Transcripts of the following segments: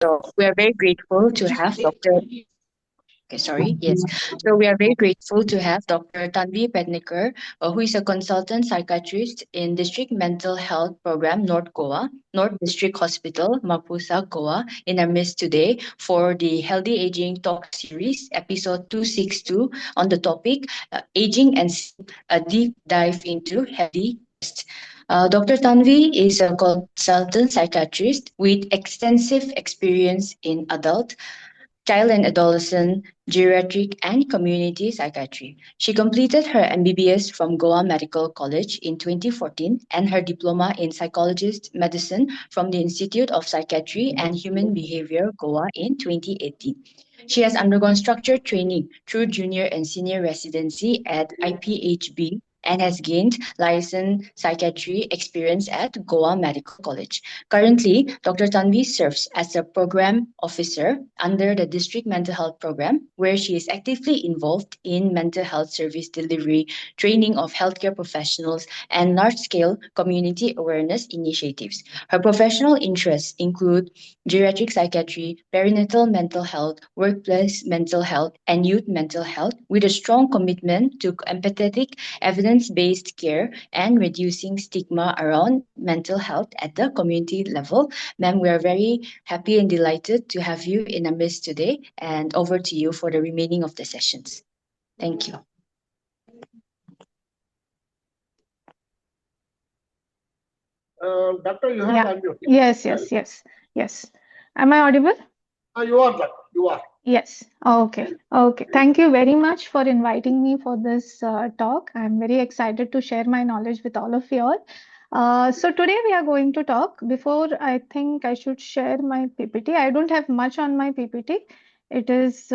So we are very grateful to have Dr. Okay, sorry. Yes. So we are very grateful to have Dr. Tanvi Pednekar, who is a consultant psychiatrist in District Mental Health Program, North Goa, North District Hospital, Mapusa, Goa, in our midst today for the Healthy Aging Talk Series, episode 262, on the topic Aging and Sleep, a deep dive into healthy rest. Dr. Tanvi is a consultant psychiatrist with extensive experience in adult, child and adolescent, geriatric, and community psychiatry. She completed her MBBS from Goa Medical College in 2014 and her diploma in psychologist medicine from the Institute of Psychiatry and Human Behavior, Goa, in 2018. She has undergone structured training through junior and senior residency at IPHB and has gained licensed psychiatry experience at Goa Medical College. Currently, Dr. Tanvi serves as a program officer under the District Mental Health Program, where she is actively involved in mental health service delivery, training of healthcare professionals, and large-scale community awareness initiatives. Her professional interests include geriatric psychiatry, perinatal mental health, workplace mental health, and youth mental health, with a strong commitment to empathetic, evidence-based care and reducing stigma around mental health at the community level. Ma'am, we are very happy and delighted to have you in our midst today, and over to you for the remaining of the sessions. Thank you. Doctor, you have unmuted. Yes. Am I audible? You are, Doctor. You are. Yes. Okay. Thank you very much for inviting me for this talk. I'm very excited to share my knowledge with all of you all. So today we are going to talk. Before, I think I should share my PPT. I don't have much on my PPT. It is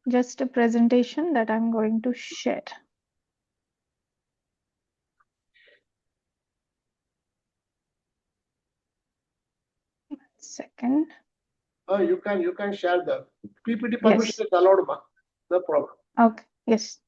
just a presentation that I'm going to share. Second. You can share the PPT permission is allowed, ma. No problem. Okay. Yes.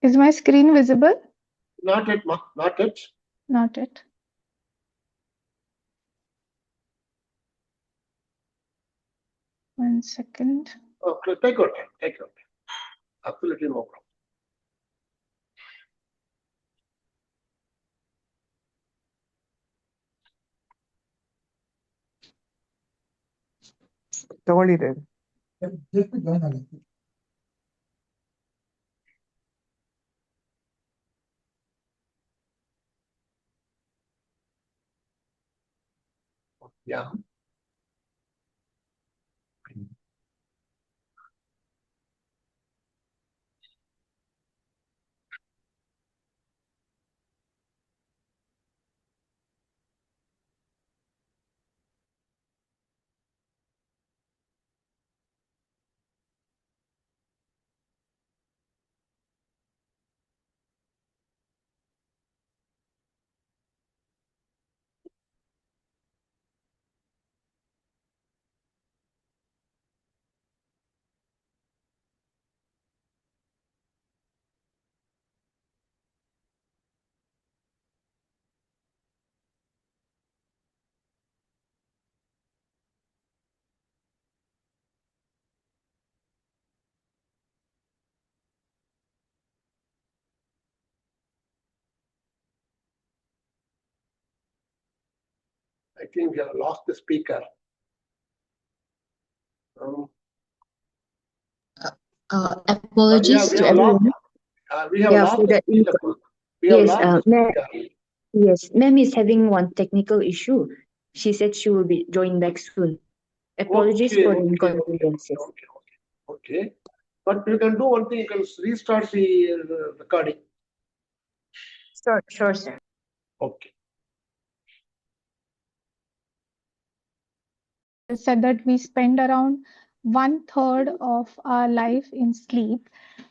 Is my screen visible? Not yet, ma. Not yet. Not yet. One second. Okay, take your time. Take your time. Absolutely no problem. Yeah. I think we have lost the speaker. Apologies to everyone. We have lost the speaker. Yes, ma'am is having one technical issue. She said she will be joining back soon. Apologies for the inconveniences. Okay. But you can do one thing, you can restart the recording. Sure, sir. Okay. Said that we spend around 1/3 of our life in sleep.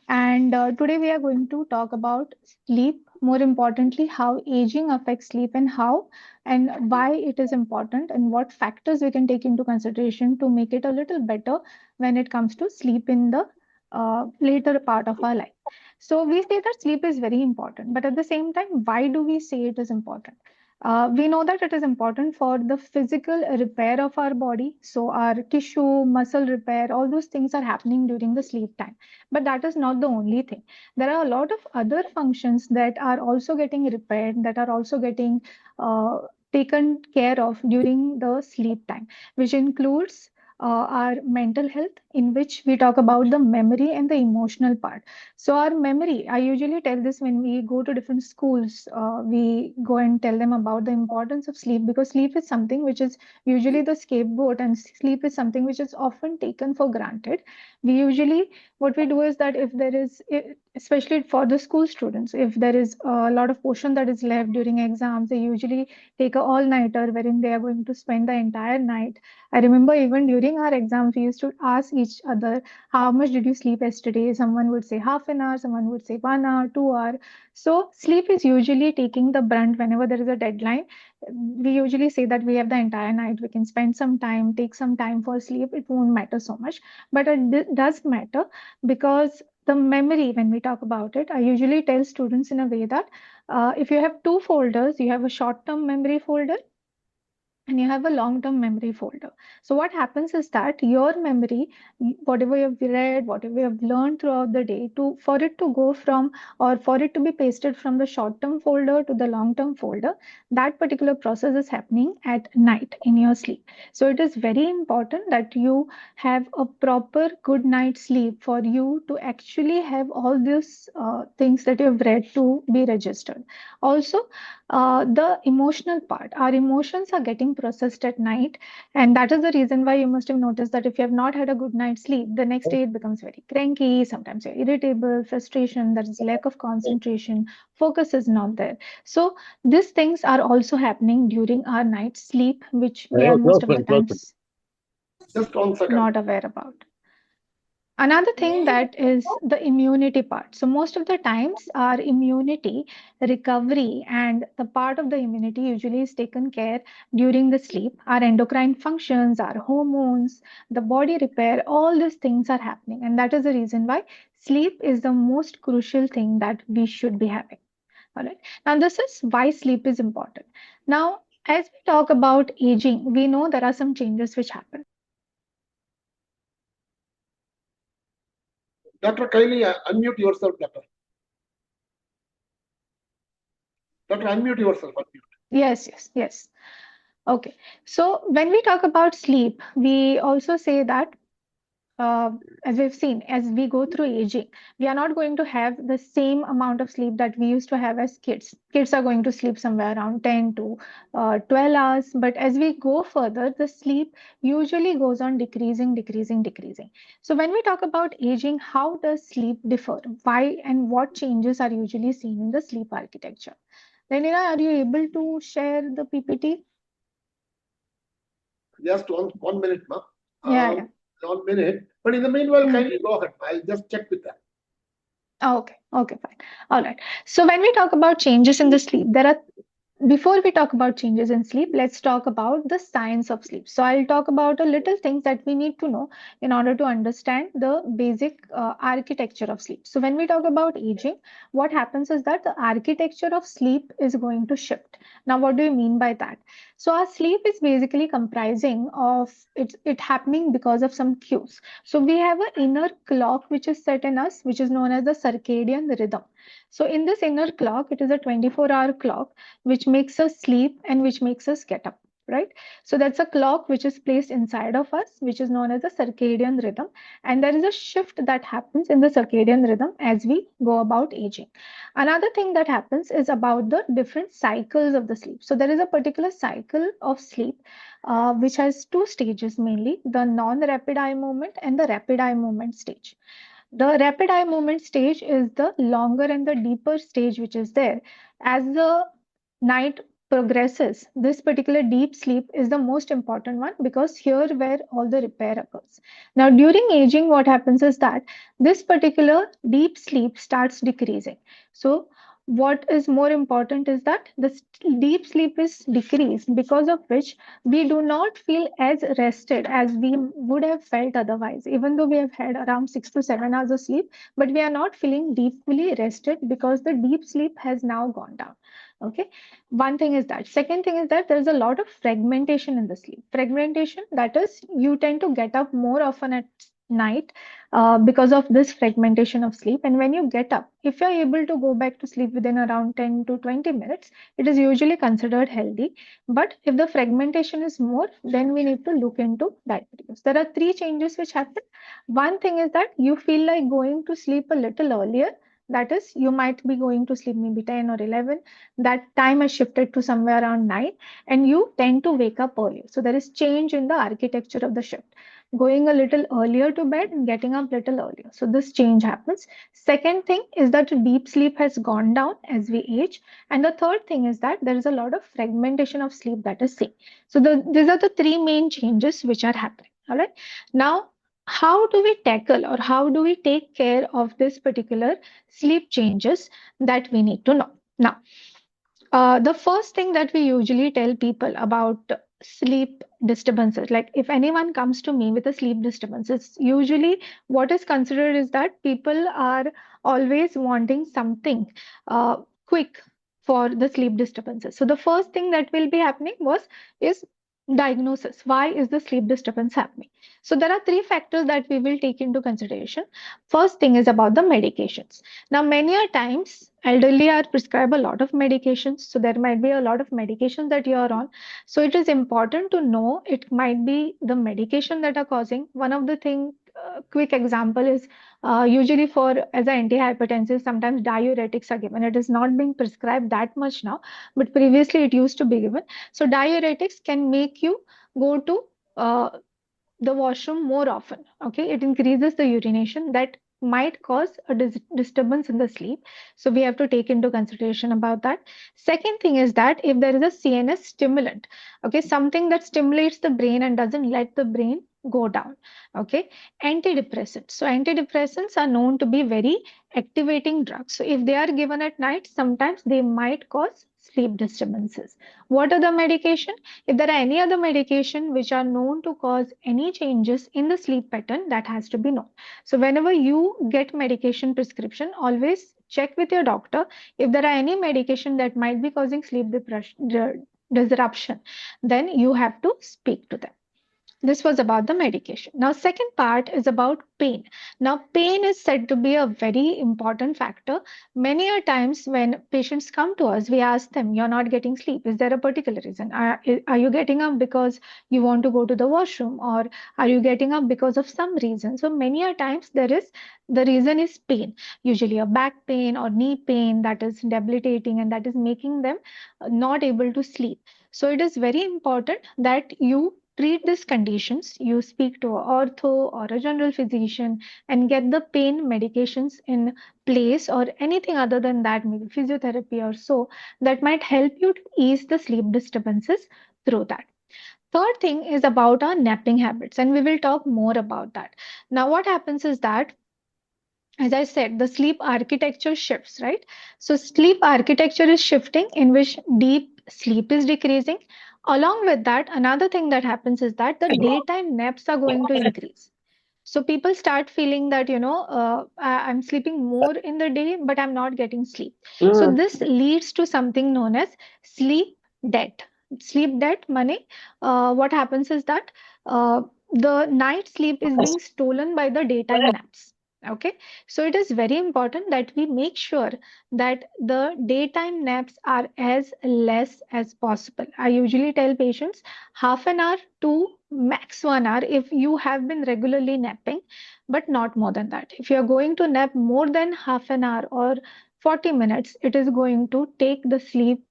And today we are going to talk about sleep, more importantly, how aging affects sleep and how and why it is important and what factors we can take into consideration to make it a little better when it comes to sleep in the later part of our life. So we say that sleep is very important, but at the same time, why do we say it is important? We know that it is important for the physical repair of our body. So, our tissue, muscle repair, all those things are happening during the sleep time. But that is not the only thing. There are a lot of other functions that are also getting repaired, that are also getting taken care of during the sleep time, which includes our mental health, in which we talk about the memory and the emotional part. So, our memory, I usually tell this when we go to different schools, we go and tell them about the importance of sleep, because sleep is something which is usually the scapegoat, and sleep is something which is often taken for granted. We usually, what we do is that if there is, especially for the school students, if there is a lot of portion that is left during exams, they usually take a all-nighter wherein they are going to spend the entire night. I remember even during our exams, we used to ask each other, how much did you sleep yesterday? Someone would say half an hour, someone would say 1 hour, 2 hour. So sleep is usually taking the brunt whenever there is a deadline. We usually say that we have the entire night, we can spend some time, take some time for sleep. It won't matter so much, but it does matter, because the memory, when we talk about it, I usually tell students in a way that if you have two folders, you have a short-term memory folder and you have a long-term memory folder. So what happens is that your memory, whatever you've read, whatever you've learned throughout the day, to for it to go from, or for it to be pasted from the short-term folder to the long-term folder, that particular process is happening at night in your sleep. So it is very important that you have a proper good night's sleep for you to actually have all these things that you've read to be registered. Also, the emotional part, our emotions are getting processed at night, and that is the reason why you must have noticed that if you have not had a good night's sleep, the next day it becomes very cranky, sometimes you're irritable, frustration, there is lack of concentration, focus is not there. So these things are also happening during our night's sleep, which we are most of the times Just 1 second. not aware about. Another thing that is the immunity part. So most of the times our immunity recovery and the part of the immunity usually is taken care during the sleep. Our endocrine functions, our hormones, the body repair, all these things are happening. And that is the reason why sleep is the most crucial thing that we should be having. All right. Now this is why sleep is important. Now, as we talk about aging, we know there are some changes which happen. Doctor, kindly unmute yourself, doctor. Doctor, unmute yourself. Unmute. Yes. Okay. So when we talk about sleep, we also say that as we've seen, as we go through aging, we are not going to have the same amount of sleep that we used to have as kids. Kids are going to sleep somewhere around 10 to 12 hours. But as we go further, the sleep usually goes on decreasing. So when we talk about aging, how does sleep differ? Why and what changes are usually seen in the sleep architecture? Lenina, are you able to share the PPT? Just 1 minute, ma. Yeah. 1 minute. But in the meanwhile, kindly go ahead. I'll just check with that. Okay, fine. All right. So when we talk about changes in the sleep, before we talk about changes in sleep, let's talk about the science of sleep. So I'll talk about a little things that we need to know in order to understand the basic architecture of sleep. So when we talk about aging, what happens is that the architecture of sleep is going to shift. Now, what do you mean by that? So our sleep is basically comprising of it happening because of some cues. So we have an inner clock which is set in us, which is known as the circadian rhythm. So in this inner clock, it is a 24-hour clock which makes us sleep and which makes us get up, right? So that's a clock which is placed inside of us, which is known as the circadian rhythm. And there is a shift that happens in the circadian rhythm as we go about aging. Another thing that happens is about the different cycles of the sleep. So there is a particular cycle of sleep which has two stages mainly, the non-rapid eye movement and the rapid eye movement stage. The rapid eye movement stage is the longer and the deeper stage which is there. As the night progresses, this particular deep sleep is the most important one because here where all the repair occurs. Now, during aging, what happens is that this particular deep sleep starts decreasing. So, what is more important is that the deep sleep is decreased, because of which we do not feel as rested as we would have felt otherwise. Even though we have had around 6 to 7 hours of sleep, but we are not feeling deeply rested because the deep sleep has now gone down. Okay, one thing is that. Second thing is that there's a lot of fragmentation in the sleep. Fragmentation, that is, you tend to get up more often at night because of this fragmentation of sleep. And when you get up, if you're able to go back to sleep within around 10 to 20 minutes, it is usually considered healthy. But if the fragmentation is more, then we need to look into diabetes. There are three changes which happen. One thing is that you feel like going to sleep a little earlier. That is, you might be going to sleep maybe 10 or 11. That time has shifted to somewhere around 9, and you tend to wake up earlier. So there is change in the architecture of the shift. Going a little earlier to bed and getting up a little earlier. So this change happens. Second thing is that deep sleep has gone down as we age. And the third thing is that there is a lot of fragmentation of sleep that is seen. So these are the three main changes which are happening. All right. Now, how do we tackle or how do we take care of this particular sleep changes that we need to know? Now, the first thing that we usually tell people about sleep disturbances, like if anyone comes to me with a sleep disturbance, it's usually what is considered is that people are always wanting something quick for the sleep disturbances. So the first thing that will be happening is diagnosis. Why is the sleep disturbance happening? So there are three factors that we will take into consideration. First thing is about the medications. Now, many a times, elderly are prescribed a lot of medications. So there might be a lot of medications that you are on. So it is important to know it might be the medication that are causing. One of the thing, quick example is usually for as an antihypertensive, sometimes diuretics are given. It is not being prescribed that much now, but previously it used to be given. So diuretics can make you go to the washroom more often. Okay, it increases the urination that might cause a disturbance in the sleep. So we have to take into consideration about that. Second thing is that if there is a CNS stimulant, okay, something that stimulates the brain and doesn't let the brain go down. Okay, antidepressants. So antidepressants are known to be very activating drugs. So if they are given at night, sometimes they might cause sleep disturbances. What are the medication? If there are any other medication which are known to cause any changes in the sleep pattern, that has to be known. So whenever you get medication prescription, always check with your doctor if there are any medication that might be causing sleep disruption, then you have to speak to them. This was about the medication. Now, second part is about pain. Now, pain is said to be a very important factor. Many a times when patients come to us, we ask them, you're not getting sleep. Is there a particular reason? Are you getting up because you want to go to the washroom, or are you getting up because of some reason? So many a times the reason is pain, usually a back pain or knee pain that is debilitating and that is making them not able to sleep. So it is very important that you treat these conditions, you speak to an ortho or a general physician and get the pain medications in place, or anything other than that, maybe physiotherapy or so, that might help you to ease the sleep disturbances through that. Third thing is about our napping habits, and we will talk more about that. Now, what happens is that, as I said, the sleep architecture shifts, right? So sleep architecture is shifting in which deep sleep is decreasing. Along with that, another thing that happens is that the daytime naps are going to increase. So people start feeling that, I'm sleeping more in the day, but I'm not getting sleep. So this leads to something known as sleep debt. Sleep debt money. What happens is that the night sleep is being stolen by the daytime naps. Okay, so it is very important that we make sure that the daytime naps are as less as possible. I usually tell patients half an hour to max 1 hour if you have been regularly napping, but not more than that. If you are going to nap more than half an hour or 40 minutes, it is going to take the sleep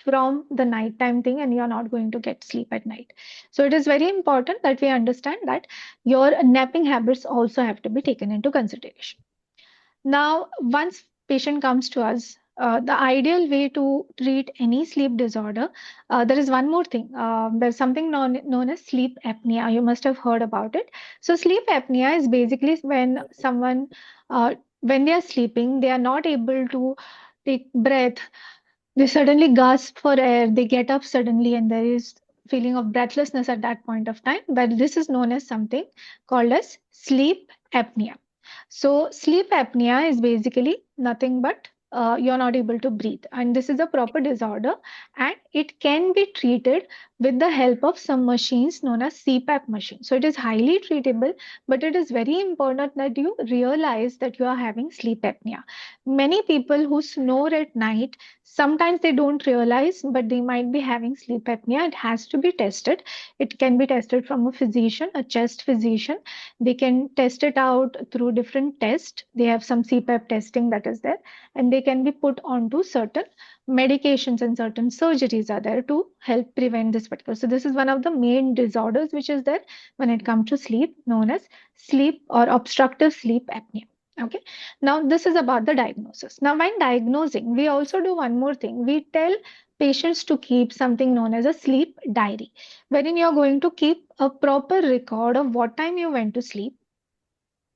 from the nighttime thing and you're not going to get sleep at night. So it is very important that we understand that your napping habits also have to be taken into consideration. Now, once patient comes to us, the ideal way to treat any sleep disorder, there is one more thing. There's something known as sleep apnea. You must have heard about it. So, sleep apnea is basically when someone, when they are sleeping, they are not able to take breath. They suddenly gasp for air. They get up suddenly, and there is feeling of breathlessness at that point of time. But this is known as something called as sleep apnea. So, sleep apnea is basically nothing but you're not able to breathe. And this is a proper disorder, and it can be treated with the help of some machines known as CPAP machine. So, it is highly treatable, but it is very important that you realize that you are having sleep apnea. Many people who snore at night, sometimes they don't realize, but they might be having sleep apnea. It has to be tested. It can be tested from a physician, a chest physician. They can test it out through different tests. They have some CPAP testing that is there, and they can be put onto certain medications, and certain surgeries are there to help prevent this particular. So this is one of the main disorders which is there when it comes to sleep, known as sleep or obstructive sleep apnea. Okay. Now this is about the diagnosis. Now when diagnosing, we also do one more thing. We tell patients to keep something known as a sleep diary, wherein you're going to keep a proper record of what time you went to sleep,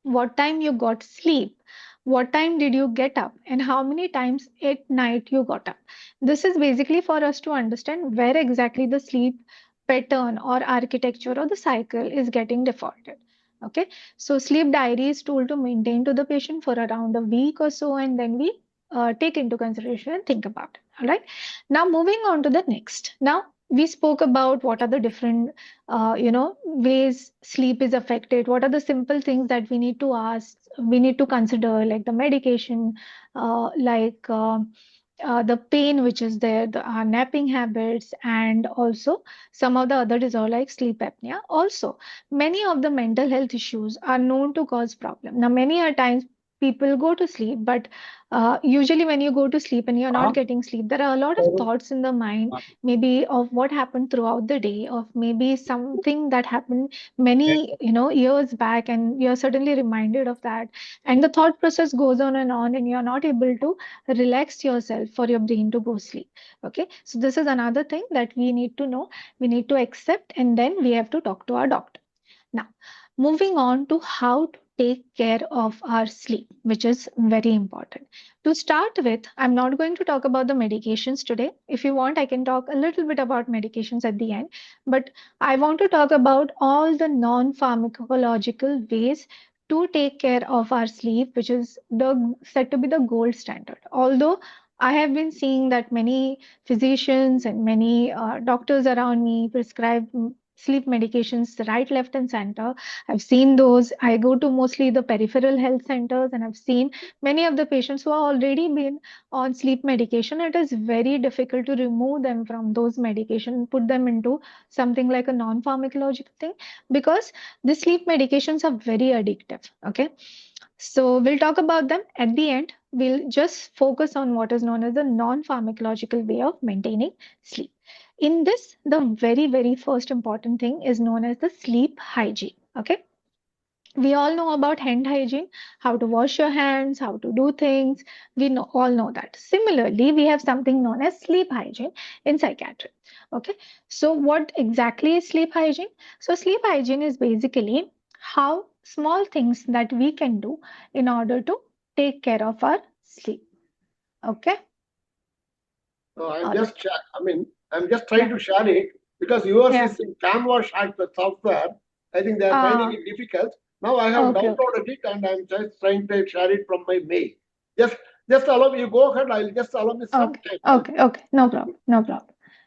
what time you got sleep, what time did you get up, and how many times at night you got up. This is basically for us to understand where exactly the sleep pattern or architecture or the cycle is getting defaulted. Okay, so sleep diary is told to maintain to the patient for around a week or so, and then we take into consideration and think about it. All right. Now moving on to the next. Now we spoke about what are the different ways sleep is affected. What are the simple things that we need to ask, we need to consider, like the medication, the pain which is there, the napping habits, and also some of the other disorder like sleep apnea. Also, many of the mental health issues are known to cause problem. Now, many a times people go to sleep, but usually when you go to sleep and you're not getting sleep, there are a lot of thoughts in the mind, maybe of what happened throughout the day, of maybe something that happened many years back, and you're suddenly reminded of that, and the thought process goes on, and you're not able to relax yourself for your brain to go sleep. Okay, so this is another thing that we need to know, we need to accept, and then we have to talk to our doctor. Now, moving on to how to take care of our sleep, which is very important. To start with, I'm not going to talk about the medications today. If you want, I can talk a little bit about medications at the end, but I want to talk about all the non-pharmacological ways to take care of our sleep, which is said to be the gold standard. Although I have been seeing that many physicians and many doctors around me prescribe sleep medications right, left, and center. I've seen those. I go to mostly the peripheral health centers, and I've seen many of the patients who are already been on sleep medication. It is very difficult to remove them from those medication and put them into something like a non-pharmacological thing, because the sleep medications are very addictive. Okay. So we'll talk about them at the end. We'll just focus on what is known as the non-pharmacological way of maintaining sleep. In this, the very first important thing is known as the sleep hygiene. Okay. We all know about hand hygiene, how to wash your hands, how to do things. All know that. Similarly, we have something known as sleep hygiene in psychiatry. Okay. So what exactly is sleep hygiene? So sleep hygiene is basically how small things that we can do in order to take care of our sleep. Okay. So I'm just trying to share it because yours is in Canva shared the software. I think they are finding it difficult. Now I have downloaded it and I'm just trying to share it from my mail. Just allow me, you go ahead, I'll just allow me some time. Okay. No problem.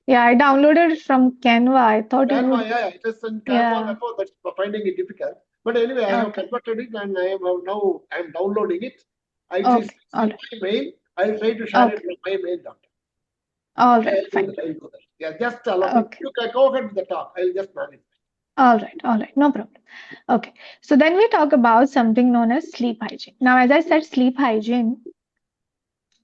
Yeah, I downloaded it from Canva. I thought Canva, it is in Canva, that's finding it difficult. But anyway, I have converted it and I'm downloading it. I just my mail. I'll try to share it from my mail, doctor. All right, fine. Yeah, just allow me. You can go ahead with the talk. I'll just manage. All right, no problem. Okay, so then we talk about something known as sleep hygiene. Now, as I said, sleep hygiene,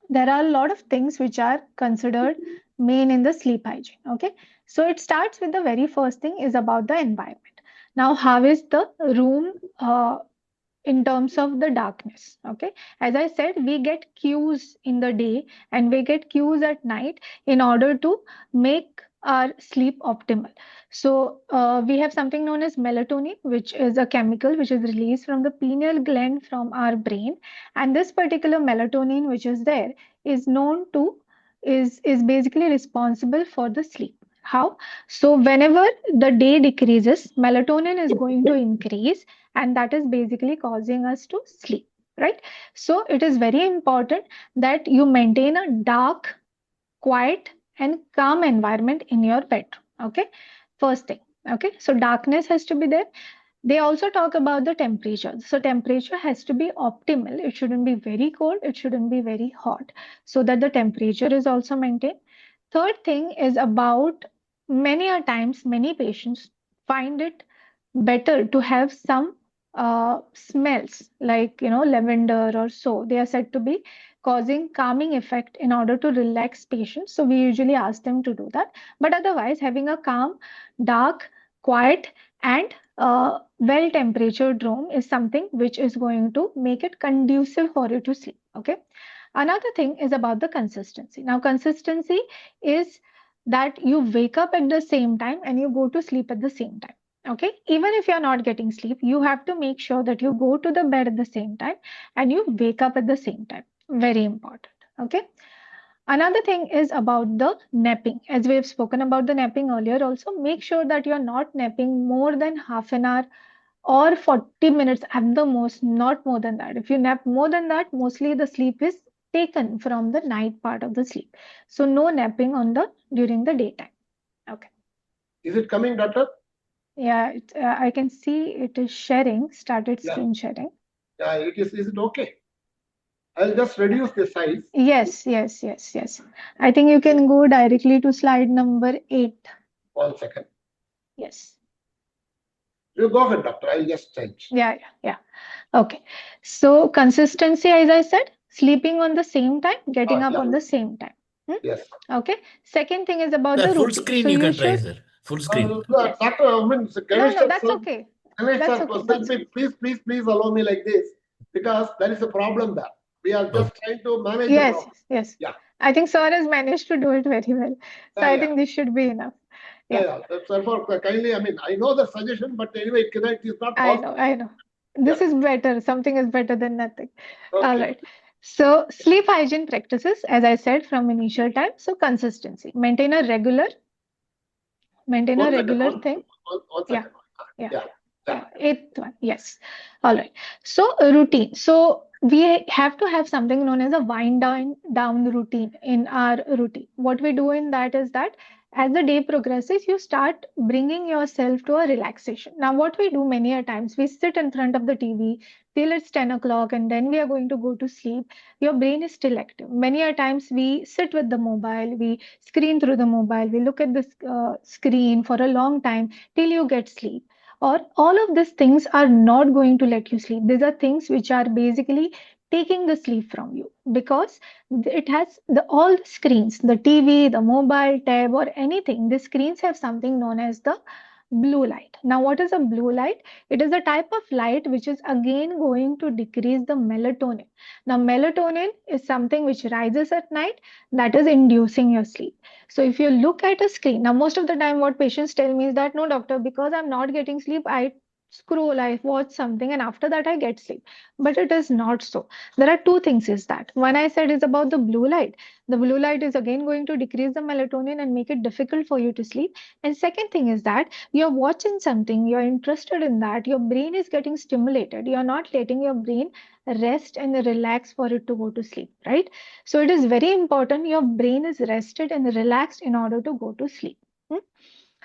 there are a lot of things which are considered main in the sleep hygiene. Okay, so it starts with the very first thing is about the environment. Now, how is the room in terms of the darkness. Okay, as I said, we get cues in the day and we get cues at night in order to make our sleep optimal. So we have something known as melatonin, which is a chemical which is released from the pineal gland from our brain, and this particular melatonin which is there is known to is basically responsible for the sleep. How? So whenever the day decreases, melatonin is going to increase, and that is basically causing us to sleep, right? So it is very important that you maintain a dark, quiet, and calm environment in your bedroom. Okay, first thing. Okay, so darkness has to be there. They also talk about the temperature. So temperature has to be optimal. It shouldn't be very cold, it shouldn't be very hot, so that the temperature is also maintained. Third thing is about, many a times many patients find it better to have some smells like, lavender or so. They are said to be causing calming effect in order to relax patients. So we usually ask them to do that. But otherwise, having a calm, dark, quiet, and well temperatured room is something which is going to make it conducive for you to sleep. Okay. Another thing is about the consistency. Now, consistency is that you wake up at the same time and you go to sleep at the same time. Okay, even if you're not getting sleep, you have to make sure that you go to the bed at the same time and you wake up at the same time. Very important. Okay. Another thing is about the napping. As we have spoken about the napping earlier, also make sure that you're not napping more than half an hour or 40 minutes at the most, not more than that. If you nap more than that, mostly the sleep is taken from the night part of the sleep. So no napping on the during the daytime. Okay. Is it coming, doctor? Yeah, I can see it is sharing, started screen sharing. Yeah, it is. Is it okay? I'll just reduce the size. Yes. I think you can go directly to slide number 8. 1 second. Yes. You go ahead, doctor. I'll just change. Yeah. Okay. So consistency, as I said, sleeping on the same time, getting up on the same time. Yes. Okay. Second thing is about the full routine. screen So you you can try, should. sir. Full screen. Yes. Doctor, I mean, No, that's okay. That's okay. Said me, please allow me like this, because there is a problem there. We are just trying to manage the problem. Yes. Yeah. I think sir has managed to do it very well. So I think this should be enough. Yeah. Therefore, kindly, I mean, I know the suggestion, but anyway, it is not possible. I know. This is better. Something is better than nothing. Okay. All right. So sleep hygiene practices, as I said from initial time. So consistency. Maintain a regular thing. One second. Yeah. Eighth one. Yes. All right. So a routine. So we have to have something known as a wind down routine in our routine. What we do in that is that as the day progresses, you start bringing yourself to a relaxation. Now, what we do many a times, we sit in front of the TV till it's 10 o'clock and then we are going to go to sleep. Your brain is still active. Many a times we sit with the mobile, we screen through the mobile, we look at the screen for a long time till you get sleep, or all of these things are not going to let you sleep. These are things which are basically taking the sleep from you, because it has all the screens, the TV, the mobile, tab, or anything. The screens have something known as the blue light. Now, what is a blue light? It is a type of light which is again going to decrease the melatonin. Now, melatonin is something which rises at night, that is inducing your sleep. So if you look at a screen, now most of the time what patients tell me is that, no doctor, because I'm not getting sleep, I scroll, I watch something, and after that I get sleep. But it is not so. There are two things is that. One I said is about the blue light. The blue light is again going to decrease the melatonin and make it difficult for you to sleep. And second thing is that you're watching something, you're interested in that, your brain is getting stimulated. You're not letting your brain rest and relax for it to go to sleep, right? So it is very important your brain is rested and relaxed in order to go to sleep.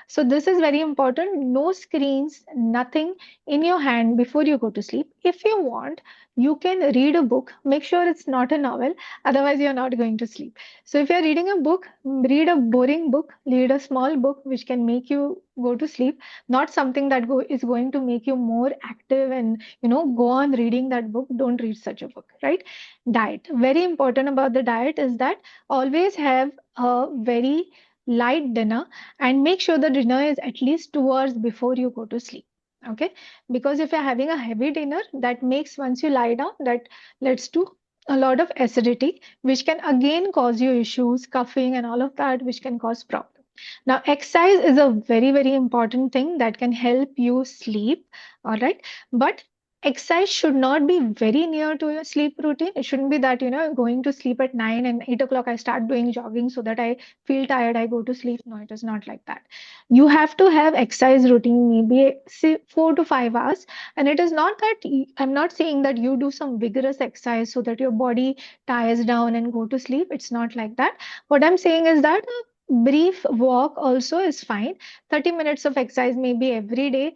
So this is very important. No screens, nothing in your hand before you go to sleep. If you want, you can read a book. Make sure it's not a novel, otherwise you're not going to sleep. So if you're reading a book, read a boring book, read a small book which can make you go to sleep, not something that is going to make you more active and go on reading that book. Don't read such a book, right? Diet. Very important about the diet is that always have a very light dinner and make sure the dinner is at least 2 hours before you go to sleep. Okay, because if you're having a heavy dinner, that makes once you lie down, that leads to a lot of acidity, which can again cause you issues, coughing, and all of that, which can cause problem. Now, exercise is a very, very important thing that can help you sleep. All right, but exercise should not be very near to your sleep routine. It shouldn't be that, going to sleep at 9 and 8 o'clock, I start doing jogging so that I feel tired, I go to sleep. No, it is not like that. You have to have exercise routine, maybe say 4 to 5 hours. And it is not that I'm not saying that you do some vigorous exercise so that your body tires down and go to sleep. It's not like that. What I'm saying is that a brief walk also is fine. 30 minutes of exercise maybe every day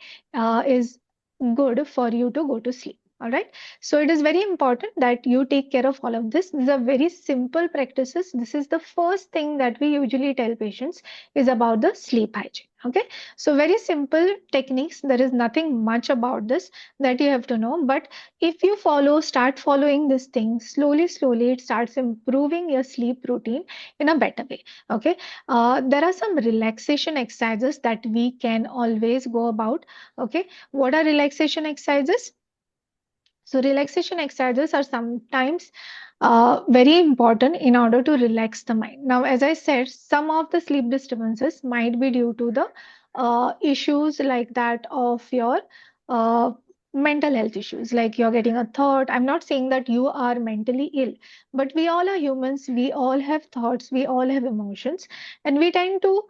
is good for you to go to sleep. All right. So it is very important that you take care of all of this. These are very simple practices. This is the first thing that we usually tell patients is about the sleep hygiene. Okay. So very simple techniques. There is nothing much about this that you have to know. But if you start following this thing slowly, slowly, it starts improving your sleep routine in a better way. Okay. There are some relaxation exercises that we can always go about. Okay. What are relaxation exercises? So relaxation exercises are sometimes very important in order to relax the mind. Now, as I said, some of the sleep disturbances might be due to the issues like that of your uh, mental health issues, like you're getting a thought. I'm not saying that you are mentally ill, but we all are humans. We all have thoughts. We all have emotions. And we tend to,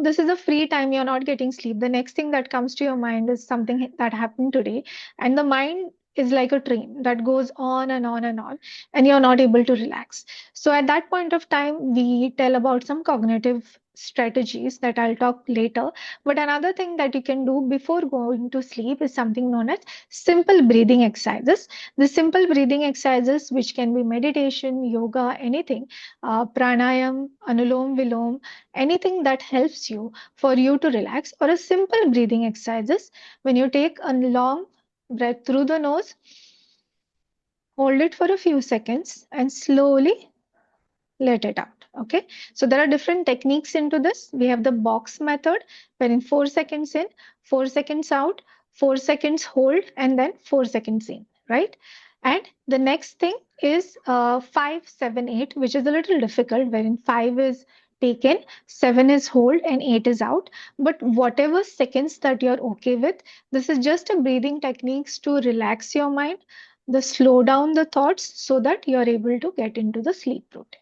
this is a free time. You're not getting sleep. The next thing that comes to your mind is something that happened today. And the mind is like a train that goes on and on and on, and you're not able to relax. So at that point of time, we tell about some cognitive strategies that I'll talk later. But another thing that you can do before going to sleep is something known as simple breathing exercises. The simple breathing exercises, which can be meditation, yoga, anything, pranayam, anulom vilom, anything that helps you for you to relax, or a simple breathing exercises when you take a long breath through the nose, hold it for a few seconds, and slowly let it out. Okay. So there are different techniques into this. We have the box method, wherein 4 seconds in, 4 seconds out, 4 seconds hold, and then 4 seconds in, right? And the next thing is 5, 7, 8, which is a little difficult, wherein 5 is taken, 7 is hold, and 8 is out. But whatever seconds that you're okay with, this is just a breathing techniques to relax your mind, the slow down the thoughts so that you're able to get into the sleep routine.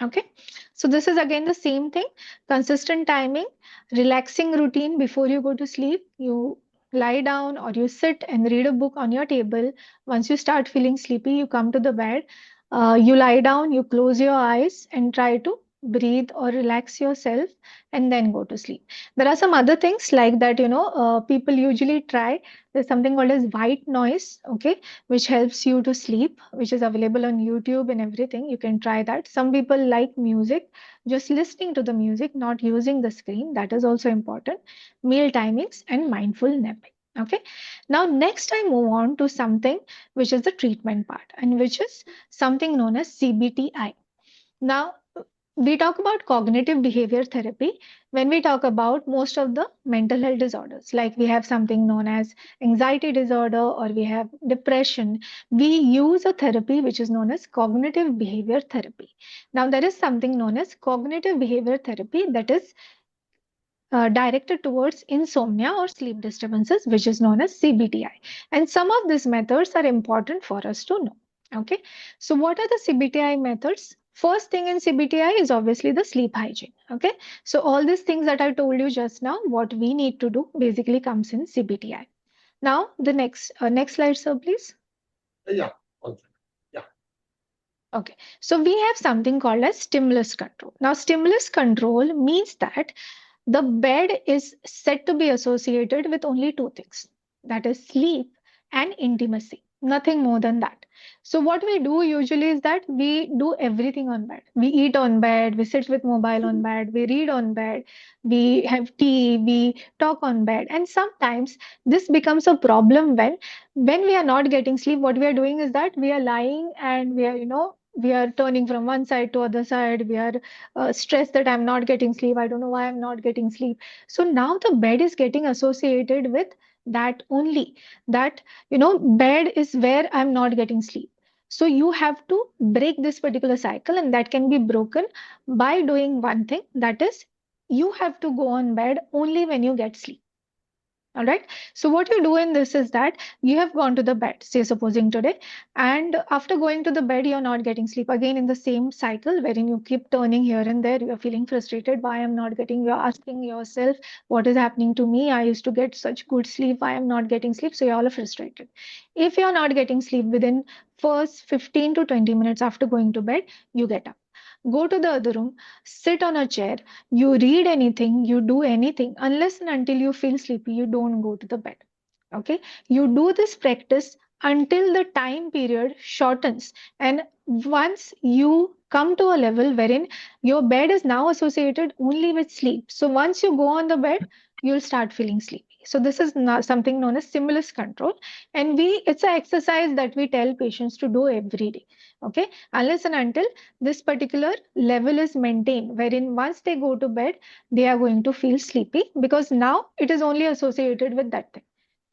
Okay, so this is again the same thing, consistent timing, relaxing routine before you go to sleep. You lie down or you sit and read a book on your table. Once you start feeling sleepy, you come to the bed, you lie down, you close your eyes and try to breathe or relax yourself and then go to sleep. There are some other things like that, people usually try. There's something called as white noise, okay, which helps you to sleep, which is available on YouTube and everything. You can try that. Some people like music, just listening to the music, not using the screen. That is also important. Meal timings and mindful napping. Okay. Now, next I move on to something which is the treatment part, and which is something known as CBTI. Now, we talk about cognitive behavior therapy when we talk about most of the mental health disorders, like we have something known as anxiety disorder or we have depression. We use a therapy which is known as cognitive behavior therapy. Now, there is something known as cognitive behavior therapy that is directed towards insomnia or sleep disturbances, which is known as CBTI. And some of these methods are important for us to know. Okay, so what are the CBTI methods? First thing in CBTI is obviously the sleep hygiene. Okay, so all these things that I told you just now, what we need to do basically comes in CBTI. Now, the next slide, sir, please. Yeah. Yeah. Okay, so we have something called as stimulus control. Now, stimulus control means that the bed is said to be associated with only two things, that is sleep and intimacy, nothing more than that. So what we do usually is that we do everything on bed. We eat on bed, we sit with mobile on bed, we read on bed, we have tea, we talk on bed. And sometimes this becomes a problem when we are not getting sleep. What we are doing is that we are lying and we are turning from one side to other side. We are stressed that I'm not getting sleep. I don't know why I'm not getting sleep. So now the bed is getting associated with that only, that, bed is where I'm not getting sleep. So you have to break this particular cycle, and that can be broken by doing one thing, that is, you have to go on bed only when you get sleep. All right. So what you do in this is that you have gone to the bed, say supposing today, and after going to the bed, you're not getting sleep. Again, in the same cycle wherein you keep turning here and there, you're feeling frustrated. Why I'm not getting, you're asking yourself, what is happening to me? I used to get such good sleep. Why I'm not getting sleep? So you're all frustrated. If you're not getting sleep within first 15 to 20 minutes after going to bed, you get up. Go to the other room, sit on a chair, you read anything, you do anything, unless and until you feel sleepy, you don't go to the bed. Okay, you do this practice until the time period shortens. And once you come to a level wherein your bed is now associated only with sleep, so once you go on the bed, you'll start feeling sleepy. So this is not something known as stimulus control, and it's an exercise that we tell patients to do every day. Okay, unless and until this particular level is maintained, wherein once they go to bed, they are going to feel sleepy, because now it is only associated with that thing,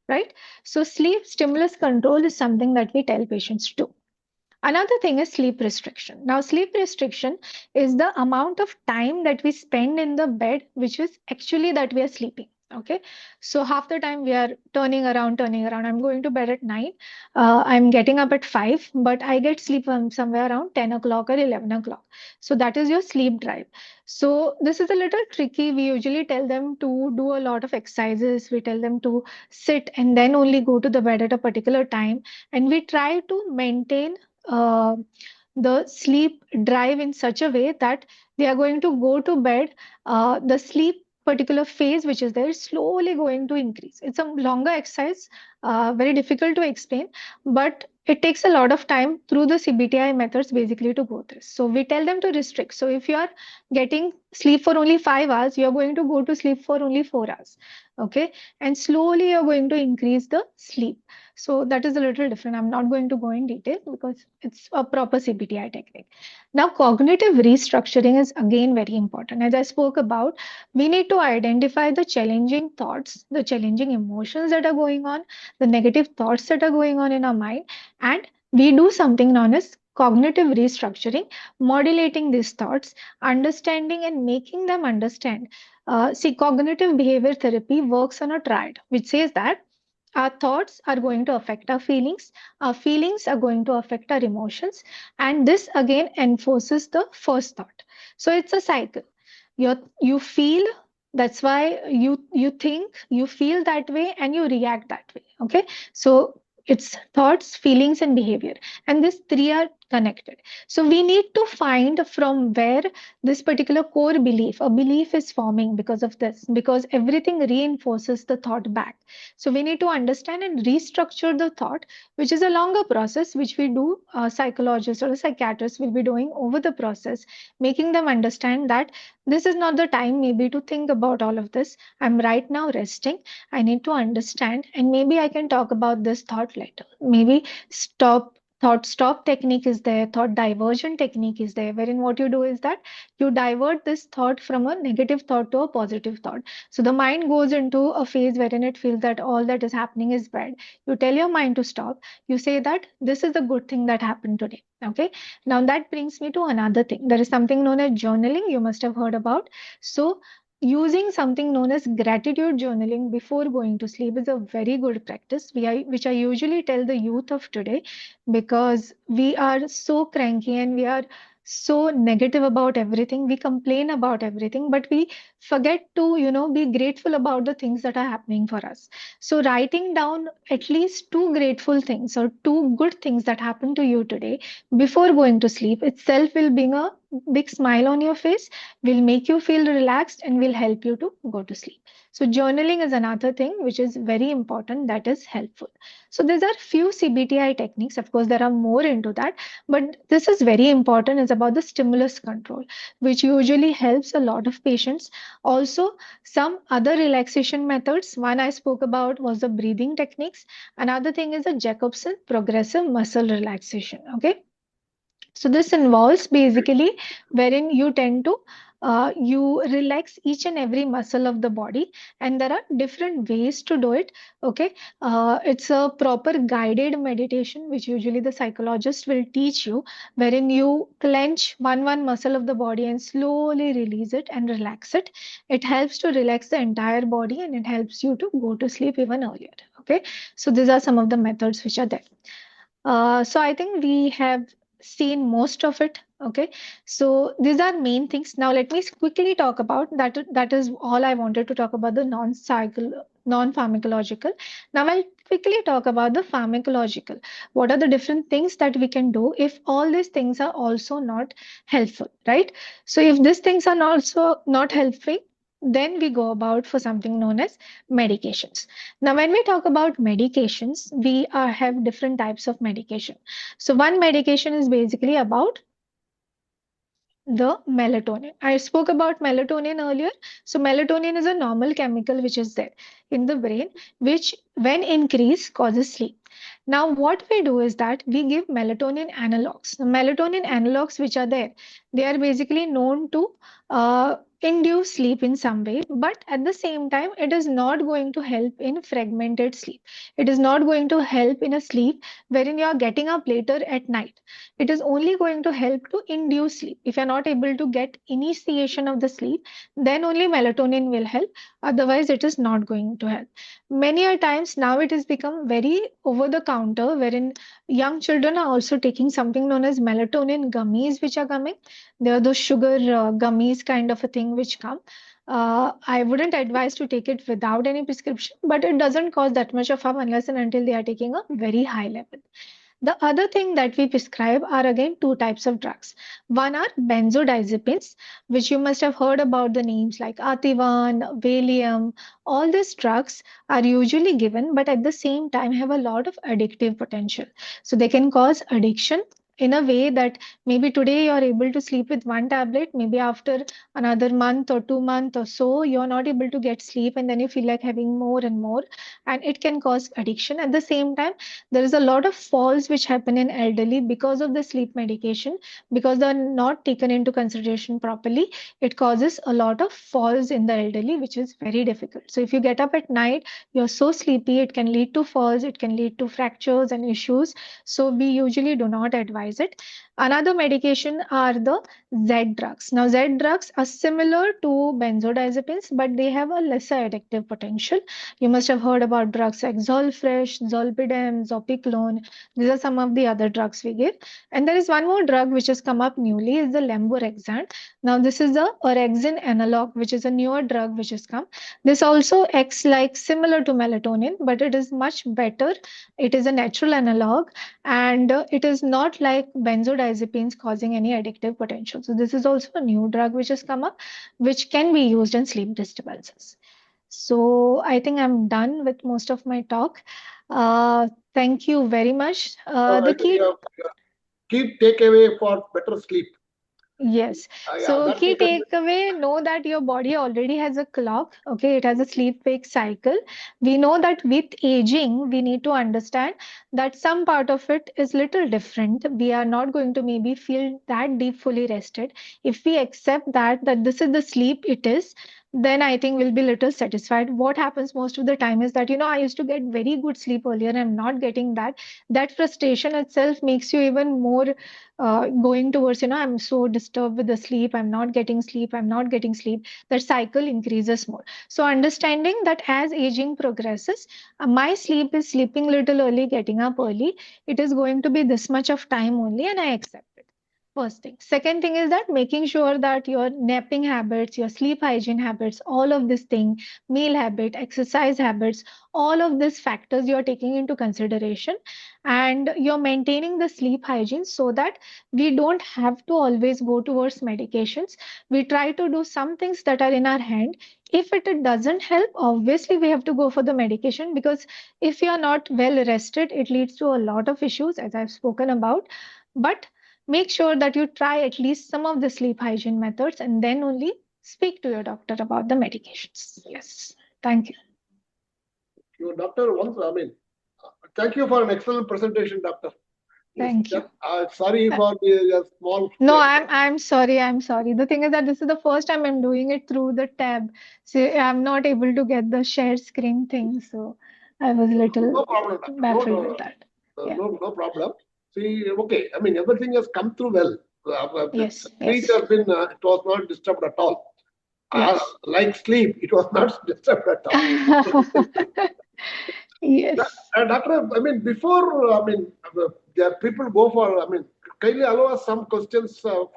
right? So sleep stimulus control is something that we tell patients to do. Another thing is sleep restriction. Now, sleep restriction is the amount of time that we spend in the bed, which is actually that we are sleeping. Okay, so half the time we are turning around, turning around. I'm going to bed at 9. I'm getting up at 5, but I get sleep somewhere around 10 o'clock or 11 o'clock. So that is your sleep drive. So this is a little tricky. We usually tell them to do a lot of exercises. We tell them to sit and then only go to the bed at a particular time. And we try to maintain uh, the sleep drive in such a way that they are going to go to bed. The sleep particular phase which is there is slowly going to increase. It's a longer exercise, very difficult to explain, but it takes a lot of time through the CBTI methods basically to go through. So we tell them to restrict. So if you are getting sleep for only 5 hours, you are going to go to sleep for only 4 hours. Okay, and slowly you're going to increase the sleep. So that is a little different. I'm not going to go in detail because it's a proper CBTI technique. Now, cognitive restructuring is again very important. As I spoke about, we need to identify the challenging thoughts, the challenging emotions that are going on, the negative thoughts that are going on in our mind, and we do something known as cognitive restructuring, modulating these thoughts, understanding and making them understand. See, cognitive behavior therapy works on a triad, which says that our thoughts are going to affect our feelings are going to affect our emotions, and this again enforces the first thought. So it's a cycle. You feel, that's why you think, you feel that way, and you react that way. Okay, so it's thoughts, feelings, and behavior, and these three are connected. So we need to find from where this particular core belief, a belief is forming because of this, because everything reinforces the thought back. So we need to understand and restructure the thought, which is a longer process, which we do, psychologists or a psychiatrist will be doing over the process, making them understand that this is not the time maybe to think about all of this. I'm right now resting. I need to understand, and maybe I can talk about this thought later. Maybe stop technique is there, thought diversion technique is there, wherein what you do is that you divert this thought from a negative thought to a positive thought. So the mind goes into a phase wherein it feels that all that is happening is bad. You tell your mind to stop. You say that this is a good thing that happened today. Okay. Now that brings me to another thing. There is something known as journaling. You must have heard about. So using something known as gratitude journaling before going to sleep is a very good practice, which I usually tell the youth of today, because we are so cranky and we are so negative about everything. We complain about everything, but we forget to, be grateful about the things that are happening for us. So writing down at least two grateful things or two good things that happened to you today before going to sleep itself will bring a big smile on your face, will make you feel relaxed, and will help you to go to sleep. So journaling is another thing which is very important, that is helpful. So these are few CBTI techniques. Of course, there are more into that, but this is very important. It's about the stimulus control, which usually helps a lot of patients. Also, some other relaxation methods. One I spoke about was the breathing techniques. Another thing is the Jacobson progressive muscle relaxation. Okay. So this involves basically wherein you tend to you relax each and every muscle of the body, and there are different ways to do it. Okay, it's a proper guided meditation, which usually the psychologist will teach you, wherein you clench one muscle of the body and slowly release it and relax it. It helps to relax the entire body, and it helps you to go to sleep even earlier. Okay, so these are some of the methods which are there. So I think we have seen most of it. Okay, so these are main things. Now let me quickly talk about that. That is all I wanted to talk about, the non-pharmacological. Now I'll quickly talk about the pharmacological. What are the different things that we can do if all these things are also not helpful, right? So if these things are also not helpful, then we go about for something known as medications. Now, when we talk about medications, we have different types of medication. So, one medication is basically about the melatonin. I spoke about melatonin earlier. So, melatonin is a normal chemical which is there in the brain, which, when increased, causes sleep. Now, what we do is that we give melatonin analogs. The melatonin analogs, which are there, they are basically known to induce sleep in some way, but at the same time, it is not going to help in fragmented sleep. It is not going to help in a sleep wherein you are getting up later at night. It is only going to help to induce sleep. If you're not able to get initiation of the sleep, then only melatonin will help. Otherwise, it is not going to help. Many a times now it has become very over the counter, wherein young children are also taking something known as melatonin gummies, which are coming. There are those sugar gummies kind of a thing which come. I wouldn't advise to take it without any prescription, but it doesn't cause that much of harm unless and until they are taking a very high level. The other thing that we prescribe are again two types of drugs. One are benzodiazepines, which you must have heard about the names like Ativan, Valium. All these drugs are usually given, but at the same time have a lot of addictive potential. So they can cause addiction in a way that maybe today you are able to sleep with one tablet, maybe after another month or 2 months or so, you're not able to get sleep, and then you feel like having more and more, and it can cause addiction. At the same time, there is a lot of falls which happen in elderly because of the sleep medication, because they're not taken into consideration properly. It causes a lot of falls in the elderly, which is very difficult. So if you get up at night, you're so sleepy, it can lead to falls, it can lead to fractures and issues. So we usually do not advise it. Another medication are the Z drugs. Now, Z drugs are similar to benzodiazepines, but they have a lesser addictive potential. You must have heard about drugs like Zolfresh, Zolpidem, Zopiclone. These are some of the other drugs we give. And there is one more drug which has come up newly, is the Lemborexant. Now, this is the orexin analog, which is a newer drug which has come. This also acts like similar to melatonin, but it is much better. It is a natural analog, and it is not like benzodiazepines causing any addictive potential. So this is also a new drug which has come up, which can be used in sleep disturbances. So I think I'm done with most of my talk. Thank you very much. I think you have key takeaway for better sleep. Yes. So key takeaway, know that your body already has a clock. Okay, it has a sleep-wake cycle. We know that with aging, we need to understand that some part of it is little different. We are not going to maybe feel that deep fully rested. If we accept that this is the sleep it is, then I think we'll be little satisfied. What happens most of the time is that, I used to get very good sleep earlier. I'm not getting that. That frustration itself makes you even more going towards, I'm so disturbed with the sleep, I'm not getting sleep, I'm not getting sleep. That cycle increases more. So understanding that as aging progresses, my sleep is sleeping little early, getting up early. It is going to be this much of time only, and I accept it. First thing. Second thing is that making sure that your napping habits, your sleep hygiene habits, all of this thing, meal habit, exercise habits, all of these factors you're taking into consideration, and you're maintaining the sleep hygiene so that we don't have to always go towards medications. We try to do some things that are in our hand. If it doesn't help, obviously we have to go for the medication, because if you're not well rested, it leads to a lot of issues, as I've spoken about. But make sure that you try at least some of the sleep hygiene methods, and then only speak to your doctor about the medications. Yes. Thank you. Your doctor once, thank you for an excellent presentation, doctor. Thank you. Sorry for the small. No, I'm sorry. I'm sorry. The thing is that this is the first time I'm doing it through the tab. So I'm not able to get the share screen thing. So I was little No problem, doctor. baffled with that. Yeah. No problem. See, okay. I mean, everything has come through well. The Yes. sleep Yes. has been, it was not disturbed at all. Yes. Like sleep, it was not disturbed at all. Yes. Doctor, I mean, before, there people go for, I mean, kindly allow us some questions for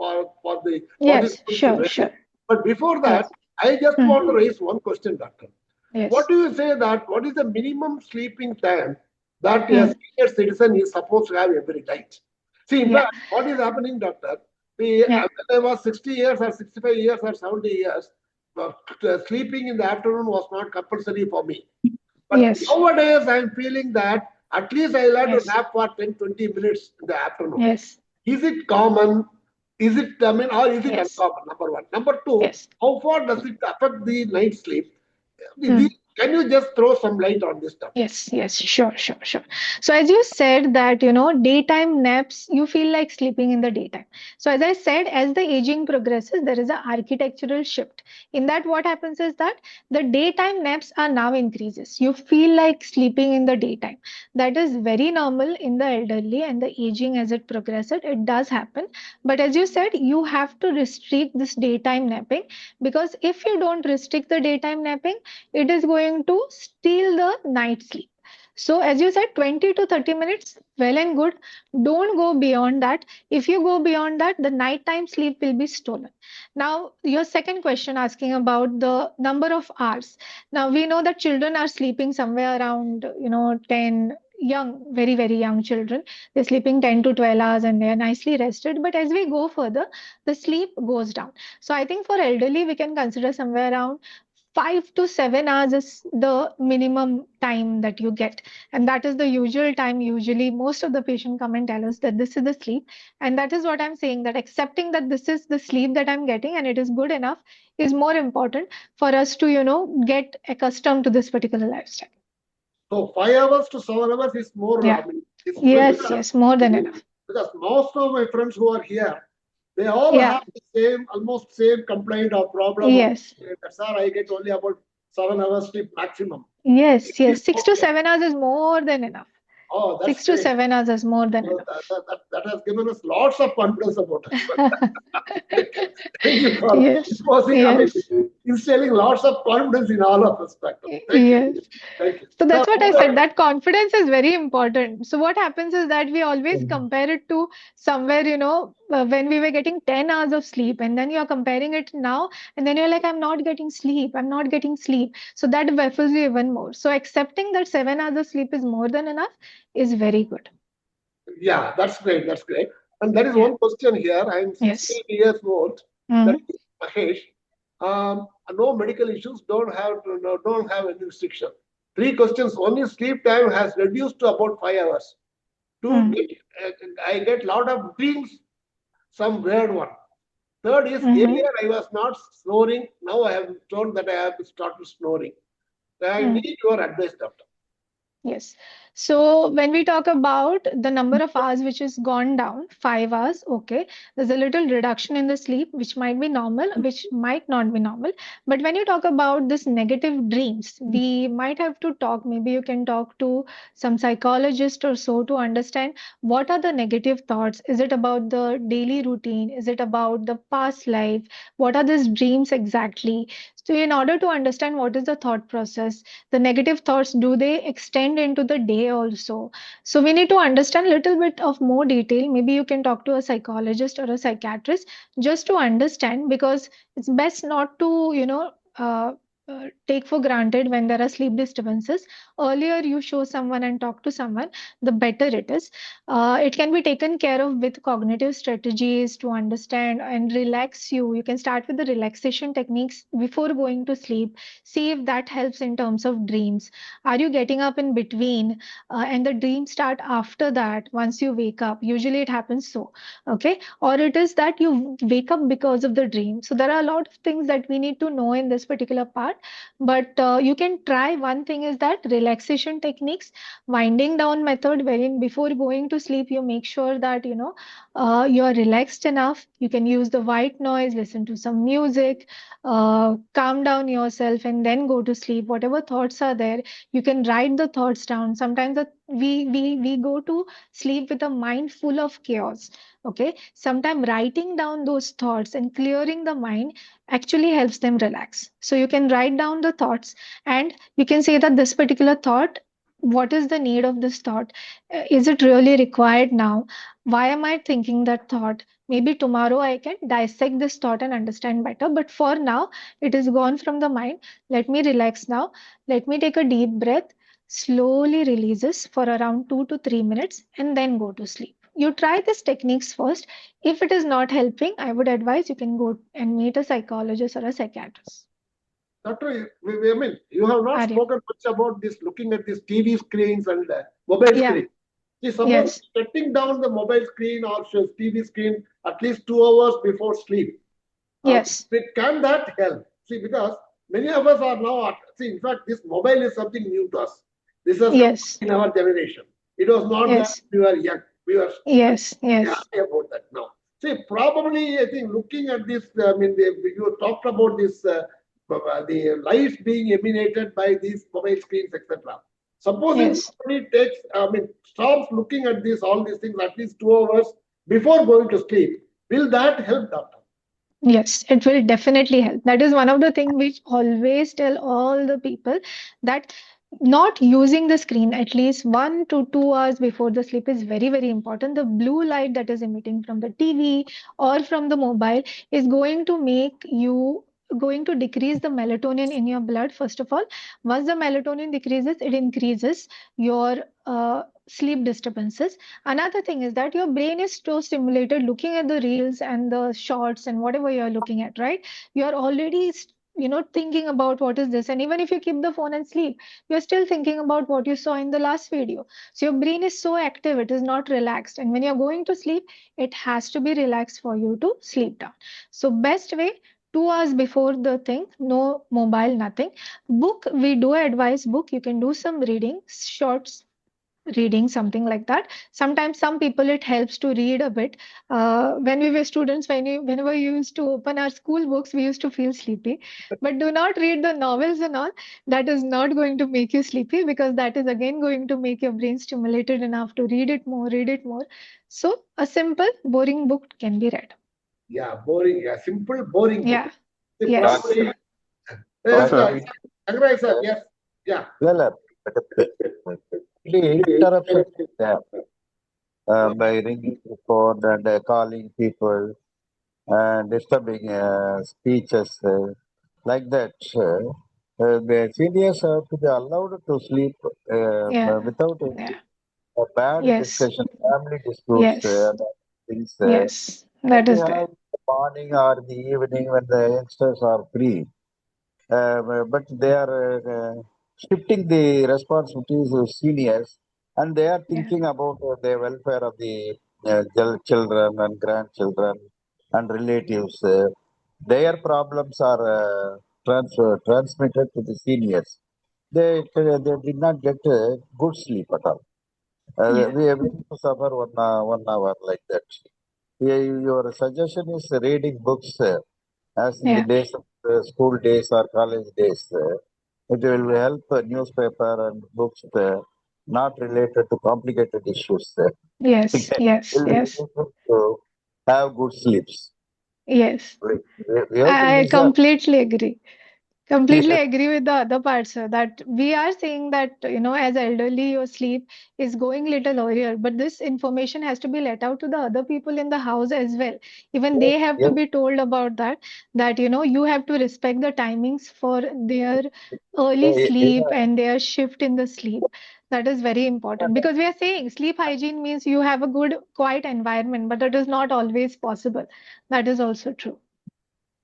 the Yes. participants in Sure. raising. Sure. But before that, Yes. I just want to Hmm. raise one question, doctor. What Yes. do you say that what is the minimum sleeping time that a Hmm. senior citizen is supposed to have every night? See, in Yeah. fact, what is happening, doctor? Yeah. When I was 60 years or 65 years or 70 years, sleeping in the afternoon was not compulsory for me. But Yes. nowadays, I'm feeling that at least I'll have to Yes. nap for 10, 20 minutes in the afternoon. Yes. Is it common? Is it, I mean, or is it Yes. uncommon? Number one. Number two, Yes. how far does it affect the night sleep? Hmm. Can you just throw some light on this stuff? Yes, yes, sure, sure, sure. So as you said that, daytime naps, you feel like sleeping in the daytime. So as I said, as the aging progresses, there is an architectural shift. In that, what happens is that the daytime naps are now increases. You feel like sleeping in the daytime. That is very normal in the elderly and the aging as it progresses. It does happen. But as you said, you have to restrict this daytime napping because if you don't restrict the daytime napping, it is going to steal the night sleep. So, as you said, 20 to 30 minutes, well and good. Don't go beyond that. If you go beyond that, the nighttime sleep will be stolen. Now, your second question asking about the number of hours. Now, we know that children are sleeping somewhere around, 10, young, very, very young children. They're sleeping 10 to 12 hours and they're nicely rested. But as we go further, the sleep goes down. So, I think for elderly, we can consider somewhere around 5 to 7 hours is the minimum time that you get. And that is the usual time. Usually, most of the patient come and tell us that this is the sleep. And that is what I'm saying, that accepting that this is the sleep that I'm getting and it is good enough is more important for us to, get accustomed to this particular lifestyle. So 5 hours to 7 hours is more, Yeah. I mean, it's good Yes, yes, more than enough. because most of my friends who are here, they all Yeah. have the same, almost same complaint or problem. Yes. Sir, I get only about 7 hours sleep maximum. Yes, It is yes. 6 to 7 hours is more than enough. Oh, that's 6 to 7 hours is more than well, enough. that has given us lots of confidence about us. Thank you for Yes, imposing, I mean, yes, instilling lots of confidence in all of us, Doctor. Thank you. yes. Thank you. So Now, that's what I said, that confidence is very important. So what happens is that we always compare it to somewhere, when we were getting 10 hours of sleep, and then you're comparing it now, and then you're like, I'm not getting sleep, I'm not getting sleep. So that baffles you even more. So accepting that 7 hours of sleep is more than enough is very good. yeah, that's great. That's great. And there is Yeah. one question here. I'm Yes. 16 years old. That Mhm. is Mahesh. No medical issues. Don't have any restriction. Three questions. One is sleep time has reduced to about 5 hours. Two, Mhm. I get lot of dreams. Some weird one. Third is Mhm. earlier I was not snoring. Now I have told that I have to start snoring. I Mhm. need your advice, doctor. Yes. So when we talk about the number of hours which has gone down, 5 hours, okay, there's a little reduction in the sleep, which might be normal, which might not be normal. But when you talk about this negative dreams, we might have to talk, maybe you can talk to some psychologist or so to understand what are the negative thoughts. Is it about the daily routine? Is it about the past life? What are these dreams exactly? So in order to understand what is the thought process, the negative thoughts, do they extend into the day also? So we need to understand a little bit of more detail. Maybe you can talk to a psychologist or a psychiatrist just to understand, because it's best not to take for granted when there are sleep disturbances. Earlier you show someone and talk to someone, the better it is. It can be taken care of with cognitive strategies to understand and relax you. You can start with the relaxation techniques before going to sleep. See if that helps in terms of dreams. Are you getting up in between, and the dreams start after that once you wake up? Usually it happens so. Okay. Or it is that you wake up because of the dream. So there are a lot of things that we need to know in this particular part that. But you can try. One thing is that relaxation techniques, winding down method, wherein before going to sleep, you make sure that you are relaxed enough. You can use the white noise, listen to some music, calm down yourself, and then go to sleep. Whatever thoughts are there, you can write the thoughts down. Sometimes we go to sleep with a mind full of chaos. Okay, sometimes writing down those thoughts and clearing the mind actually helps them relax. So you can write down the thoughts, and you can say that this particular thought, what is the need of this thought? Is it really required now? Why am I thinking that thought? Maybe tomorrow I can dissect this thought and understand better. But for now, it is gone from the mind. Let me relax now. Let me take a deep breath, slowly releases for around 2 to 3 minutes, and then go to sleep. You try these techniques first. If it is not helping, I would advise you can go and meet a psychologist or a psychiatrist. Doctor, I mean, you have not Aryan. spoken much about this, looking at these TV screens and mobile Yeah. screens. See, suppose Yes. shutting down the mobile screen or TV screen at least 2 hours before sleep. Yes. Can that help? See, because many of us are now, in fact, this mobile is something new to us. This has Yes. come in our generation. It was not that Yes. we were young. We were Yes. Yes. happy about that now. See, probably, I think, looking at this, I mean, you talked about this, the lights being emanated by these mobile screens, etc. Supposing Yes. somebody takes, I mean, stops looking at this, all these things at least 2 hours before going to sleep, will that help, doctor? Yes, it will definitely help. That is one of the things which always tell all the people, that not using the screen at least 1 to 2 hours before the sleep is very, very important. The blue light that is emitting from the TV or from the mobile is going to decrease the melatonin in your blood. First of all, once the melatonin decreases, it increases your sleep disturbances. Another thing is that your brain is so stimulated looking at the reels and the shorts and whatever you're looking at, right? You're already thinking about what is this, and even if you keep the phone and sleep, you're still thinking about what you saw in the last video. So your brain is so active, it is not relaxed, and when you're going to sleep, it has to be relaxed for you to sleep down. So best way, 2 hours before the thing, no mobile, nothing. Book, we do advise book. You can do some reading, short reading, something like that. Sometimes some people, it helps to read a bit. When we were students, whenever we used to open our school books, we used to feel sleepy. But do not read the novels and all. That is not going to make you sleepy, because that is again going to make your brain stimulated enough to read it more, read it more. So a simple boring book can be read. Yeah, boring. Yeah, simple, boring Yeah. book. See, Yes. probably, Doctor, Agree, sir. Yes. Yeah. well, interruption is there by ringing the phone and calling people and disturbing speeches like that. The seniors have to be allowed to sleep Yeah. without Yeah. a bad Yes. discussion, family disputes, Yes. and things. Yes. That That we is there. have in the morning or the evening when the youngsters are free. But they are shifting the responsibilities to seniors, and they are Yeah. thinking about the welfare of the children and grandchildren and relatives. Their problems are transmitted to the seniors. They did not get good sleep at all. Yeah. We need to suffer 1 hour like that. Your suggestion is reading books as in the Yeah. days of school days or college days. It will help newspaper and books not related to complicated issues. Yes. Yes. Will be Yes. able to have good sleeps. Yes. We have to I listen. completely agree. Completely agree with the other part, sir, that we are saying that, as elderly, your sleep is going little earlier, but this information has to be let out to the other people in the house as well. Even they have to Yes, be told about that, you have to respect the timings for their early sleep yes. and their shift in the sleep. That is very important, because we are saying sleep hygiene means you have a good, quiet environment, but that is not always possible. That is also true.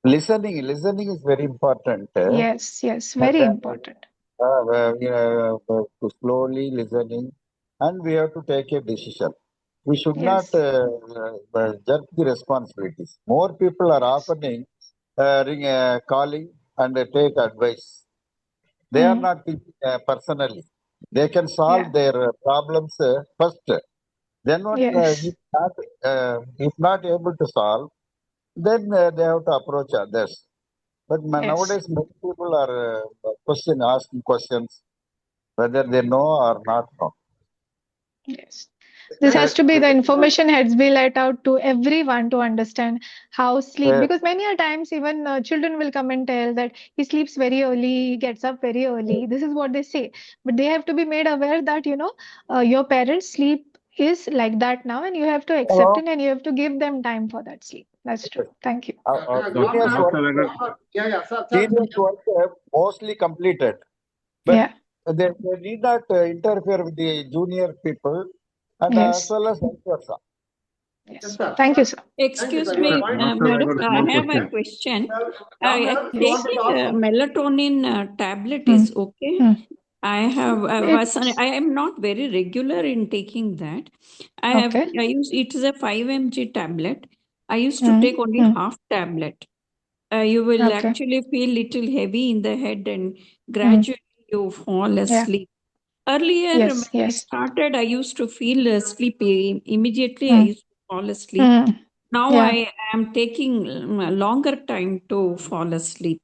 Listening is very important. Yes, yes, And very then important. to slowly listening, and we have to take a decision. We should not Yes. jerk the responsibilities. More people are Yes. offering, calling. and take advice. They are not thinking personally. They can solve their problems first. Then what, Yes. if not able to solve, then they have to approach others. But Yes. nowadays, many people are asking questions whether they know or not know. Yes. This has to be the information heads be let out to everyone to understand how sleep, Yes. because many a times even children will come and tell that he sleeps very early, he gets up very early. This is what they say. But they have to be made aware that, your parents' sleep is like that now, and you have to accept Hello. it and you have to give them time for that sleep. That's true. Thank you. Seniors work, seniors work mostly completed, but Yeah. they need not interfere with the junior people and as Yes. well as vice versa. Yes. Thank you, sir. Excuse me, madam, I have a question. Yes. Taking melatonin tablet Hmm. is okay. Hmm. I am not very regular in taking that. Okay. It is a 5 mg tablet. I used to Hmm. take only Hmm. half tablet. You will Okay. actually feel little heavy in the head and Hmm. gradually you fall Yeah. asleep. Earlier, when Yes. I Yes. started, I used to feel sleepy. Immediately, I Hmm. used to fall asleep. Hmm. Now Yeah. I am taking a longer time to fall asleep.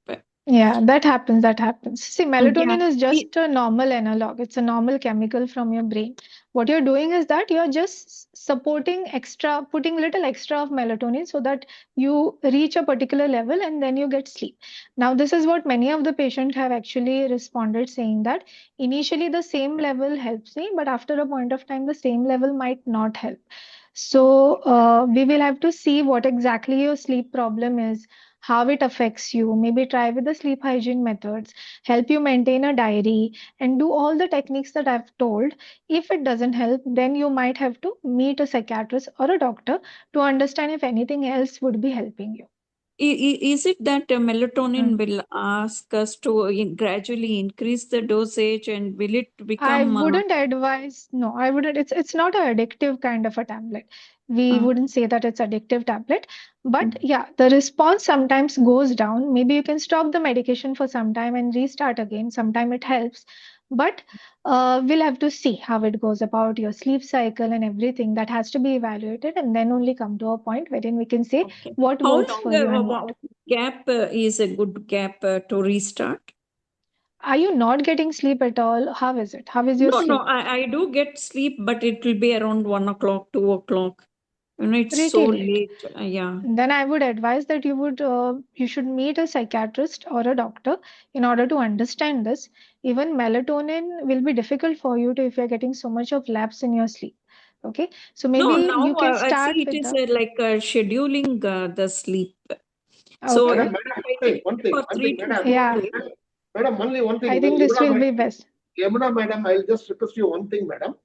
Yeah, that happens. That happens. See, Yeah. melatonin is It- just a normal analog. It's a normal chemical from your brain. What you're doing is that you're just supporting extra, putting little extra of melatonin so that you reach a particular level and then you get sleep. Now, this is what many of the patients have actually responded saying that initially the same level helps me, but after a point of time, the same level might not help. So, we will have to see what exactly your sleep problem is, how it affects you. Maybe try with the sleep hygiene methods, help you maintain a diary, and do all the techniques that I've told. If it doesn't help, then you might have to meet a psychiatrist or a doctor to understand if anything else would be helping you. Is it that melatonin Hmm. will ask us to gradually increase the dosage and will it I become wouldn't advise, no, I wouldn't. It's not an addictive kind of a tablet. We wouldn't say that it's addictive tablet, but yeah, the response sometimes goes down. Maybe you can stop the medication for some time and restart again. Sometime it helps, but we'll have to see how it goes about your sleep cycle and everything. That has to be evaluated, and then only come to a point wherein we can say what how works long for you and what. gap is a good gap to restart? Are you not getting sleep at all? How is it? How is your No, sleep? I do get sleep, but it will be around 1 o'clock, 2 o'clock. It's so Pretty late. late. Yeah. Then I would advise that you should meet a psychiatrist or a doctor in order to understand this. Even melatonin will be difficult for you to if you're getting so much of lapse in your sleep. Okay, so No, maybe now you can I start see it with is the. like scheduling the sleep. So Okay, if Madam, I take one it thing, for one three thing, to madam. four yeah, days. Madam, only one thing. I think this will be best. Yamuna, madam, I'll just request you one thing, madam.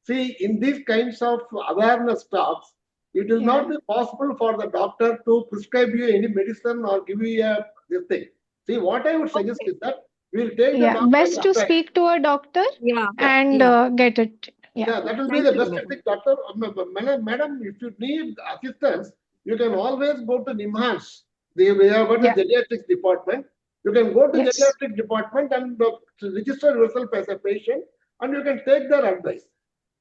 See, in these kinds of awareness talks, it will Yeah, not be possible for the doctor to prescribe you any medicine or give you a this thing. See, what I would suggest Okay. is that we'll take the yeah, doctor's best to advice. speak to a doctor Yeah, Yeah, and yeah. get it. Yeah, yeah, that will be Thank the you, best madam. thing, doctor. Madam, if you need assistance, you can always go to NIMHANS. We have got a yeah, geriatric department. You can go to yes, geriatric department and register yourself as a patient, and you can take their advice.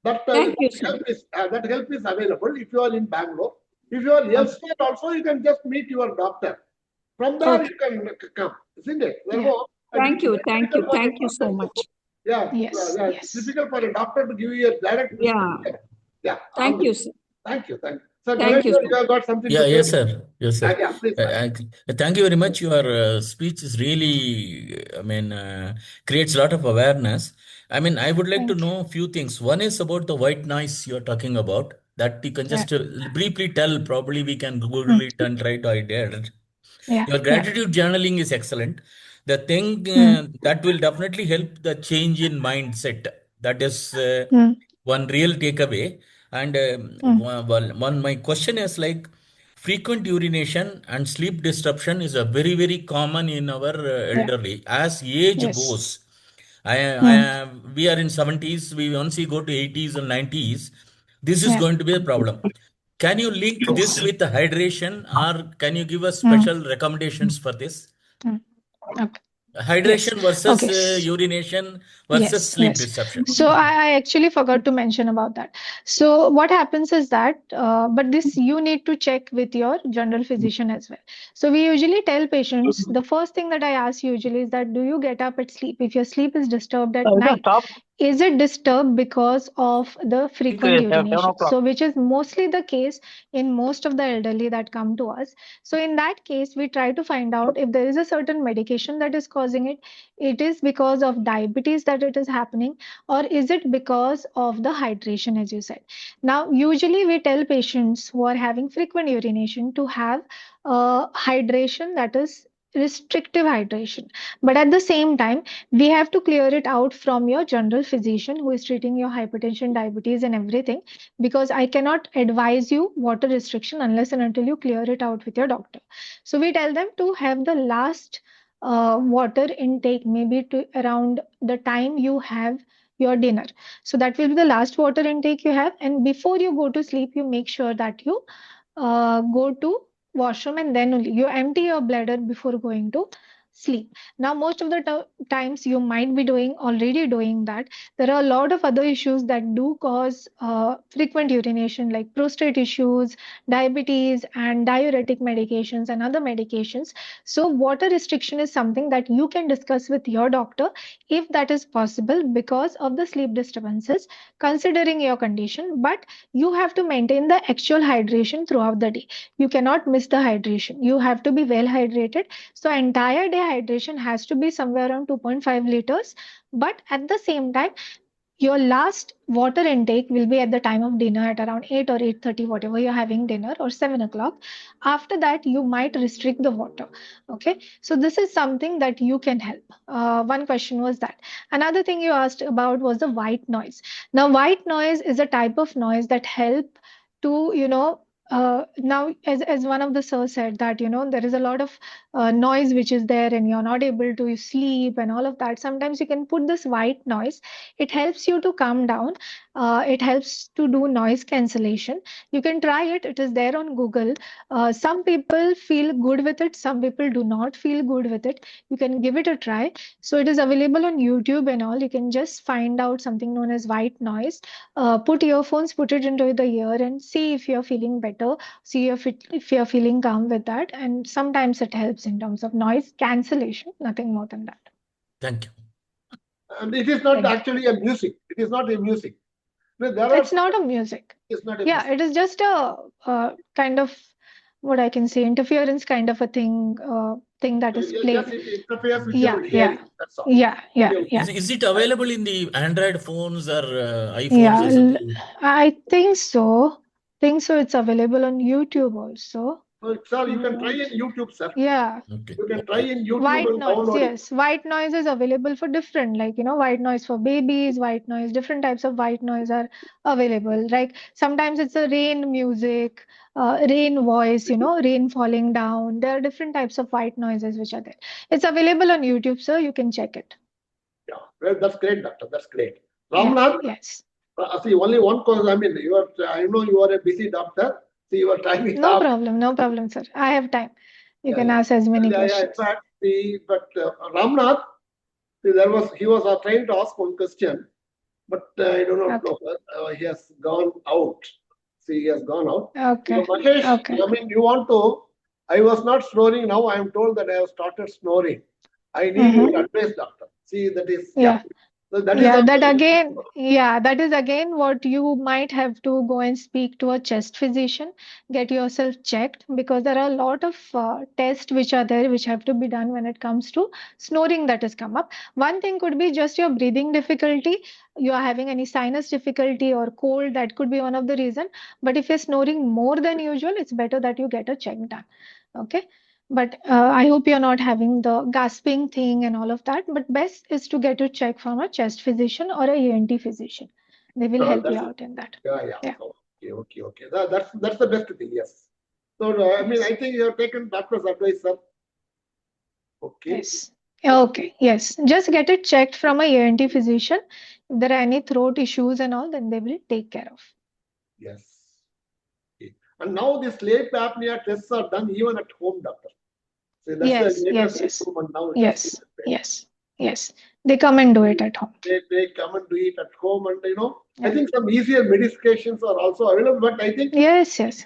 Thank you, sir. That help is available if you are in Bangalore. If you are elsewhere, also you can just meet your doctor. From there Okay. you can come, isn't it? yeah, Therefore, it Thank is you. very Thank you. difficult for a Thank you so doctor to, much. yeah, yes, yeah, it's yes. difficult for a doctor to give you a direct Yeah. prescription. Yeah, all Thank the you, best. sir. Thank you, thank you. So, Thank you, Ganesh, sir. you have got something Yeah, to say? yes, sir. Yes, sir. Yeah, please, madam. Thank you very much. Your speech is really, creates a lot of awareness. I would like to Thank you. know a few things. One is about the white noise you're talking about. That you can Yeah, just briefly tell. Probably we can Google mm, it and try to idea it. yeah, Your yeah, gratitude journaling is excellent. The thing mm, that will definitely help the change in mindset. That is mm, one real takeaway. And mm, my question is like frequent urination and sleep disruption is a very, very common in our yeah, elderly. As age yes. goes, Mm, we are in 70s. We once we go to 80s and 90s, this is yeah, going to be a problem. Can you link this yes. with the hydration or can you give us Mm, special recommendations for this? mm. Okay. Hydration versus Okay. urination versus sleep disruption. So I actually forgot to mention about that. So what happens is that, but this you need to check with your general physician as well. So we usually tell patients, the first thing that I ask usually is that, do you get up at sleep? If your sleep is disturbed at night, is it disturbed because of the frequent urination? So which is mostly the case in most of the elderly that come to us. So in that case, we try to find out if there is a certain medication that is causing it. It is because of diabetes that it is happening, or is it because of the hydration, as you said? Now, usually we tell patients who are having frequent urination to have hydration that is restrictive hydration. But at the same time, we have to clear it out from your general physician who is treating your hypertension, diabetes, and everything, because I cannot advise you water restriction unless and until you clear it out with your doctor. So we tell them to have the last water intake maybe to around the time you have your dinner. So that will be the last water intake you have. And before you go to sleep, you make sure that you go to washroom, and then only you empty your bladder before going to sleep. Now, most of the times you might be already doing that. There are a lot of other issues that do cause frequent urination, like prostate issues, diabetes, and diuretic medications and other medications. So water restriction is something that you can discuss with your doctor if that is possible because of the sleep disturbances, considering your condition. But you have to maintain the actual hydration throughout the day. You cannot miss the hydration. You have to be well hydrated. So entire day hydration has to be somewhere around 2.5 liters. But at the same time, your last water intake will be at the time of dinner at around 8 or 8:30, whatever you're having dinner, or 7 o'clock. After that, you might restrict the water. Okay. So this is something that you can help. One question was that. Another thing you asked about was the white noise. Now, white noise is a type of noise that help to, now as one of the sir said that, there is a lot of noise which is there and you're not able to sleep and all of that. Sometimes you can put this white noise. It helps you to calm down. It helps to do noise cancellation. You can try it. It is there on Google. Some people feel good with it. Some people do not feel good with it. You can give it a try. So it is available on YouTube and all. You can just find out something known as white noise. Put earphones, put it into the ear, and see if you're feeling better. See if you're feeling calm with that. And sometimes it helps in terms of noise cancellation. Nothing more than that. Thank you. And it is not actually a music. It is not a music. It's not a music. It's not a Yeah, music. it is just a kind of, what I can say, interference kind of a thing that is played. Yes, it interferes with your hearing. That's all. Yeah. Is it available in the Android phones or iPhones Yeah, or something? I think so. It's available on YouTube also. Sir, you can try in YouTube, sir. Yeah. Okay. You can try in YouTube White and noise, download yes. White noise is available for different, like, white noise for babies, white noise, different types of white noise are available. Like sometimes it's a rain music, rain voice, rain falling down. There are different types of white noises which are there. It's available on YouTube, sir. You can check it. Yeah, well, that's great, doctor. That's great. Ramnath, yes. See, only one question. I mean, I know you are a busy doctor. See, your time is No up. problem, sir. I have time. You can ask as many questions. In fact, but Ramnath, he was trying to ask one question, but I don't know. He has gone out. See, he has gone out. Okay. So, Mahesh, I mean, you want to? I was not snoring. Now I am told that I have started snoring. I need your advice, doctor. See, that is So that is again what you might have to go and speak to a chest physician, get yourself checked, because there are a lot of tests which are there which have to be done when it comes to snoring that has come up. One thing could be just your breathing difficulty. You are having any sinus difficulty or cold, that could be one of the reason. But if you're snoring more than usual, it's better that you get a check done. Okay. But I hope you're not having the gasping thing and all of that. But best is to get a check from a chest physician or a ENT physician. They will help you out in that. Yeah. Okay. That's the best thing. Yes. So I mean, I think you have taken doctor's advice, sir. Okay. Yes. Okay. Yes. Just get it checked from a ENT physician. If there are any throat issues and all, then they will take care of. Yes. Okay. And now the sleep apnea tests are done even at home, doctor. So that's Yes, the latest yes, yes. improvement now. Yes, yes, yes. They come and do it at home. They come and do it at home, and Yeah. I think some easier medications are also available. But I think Yes, yes.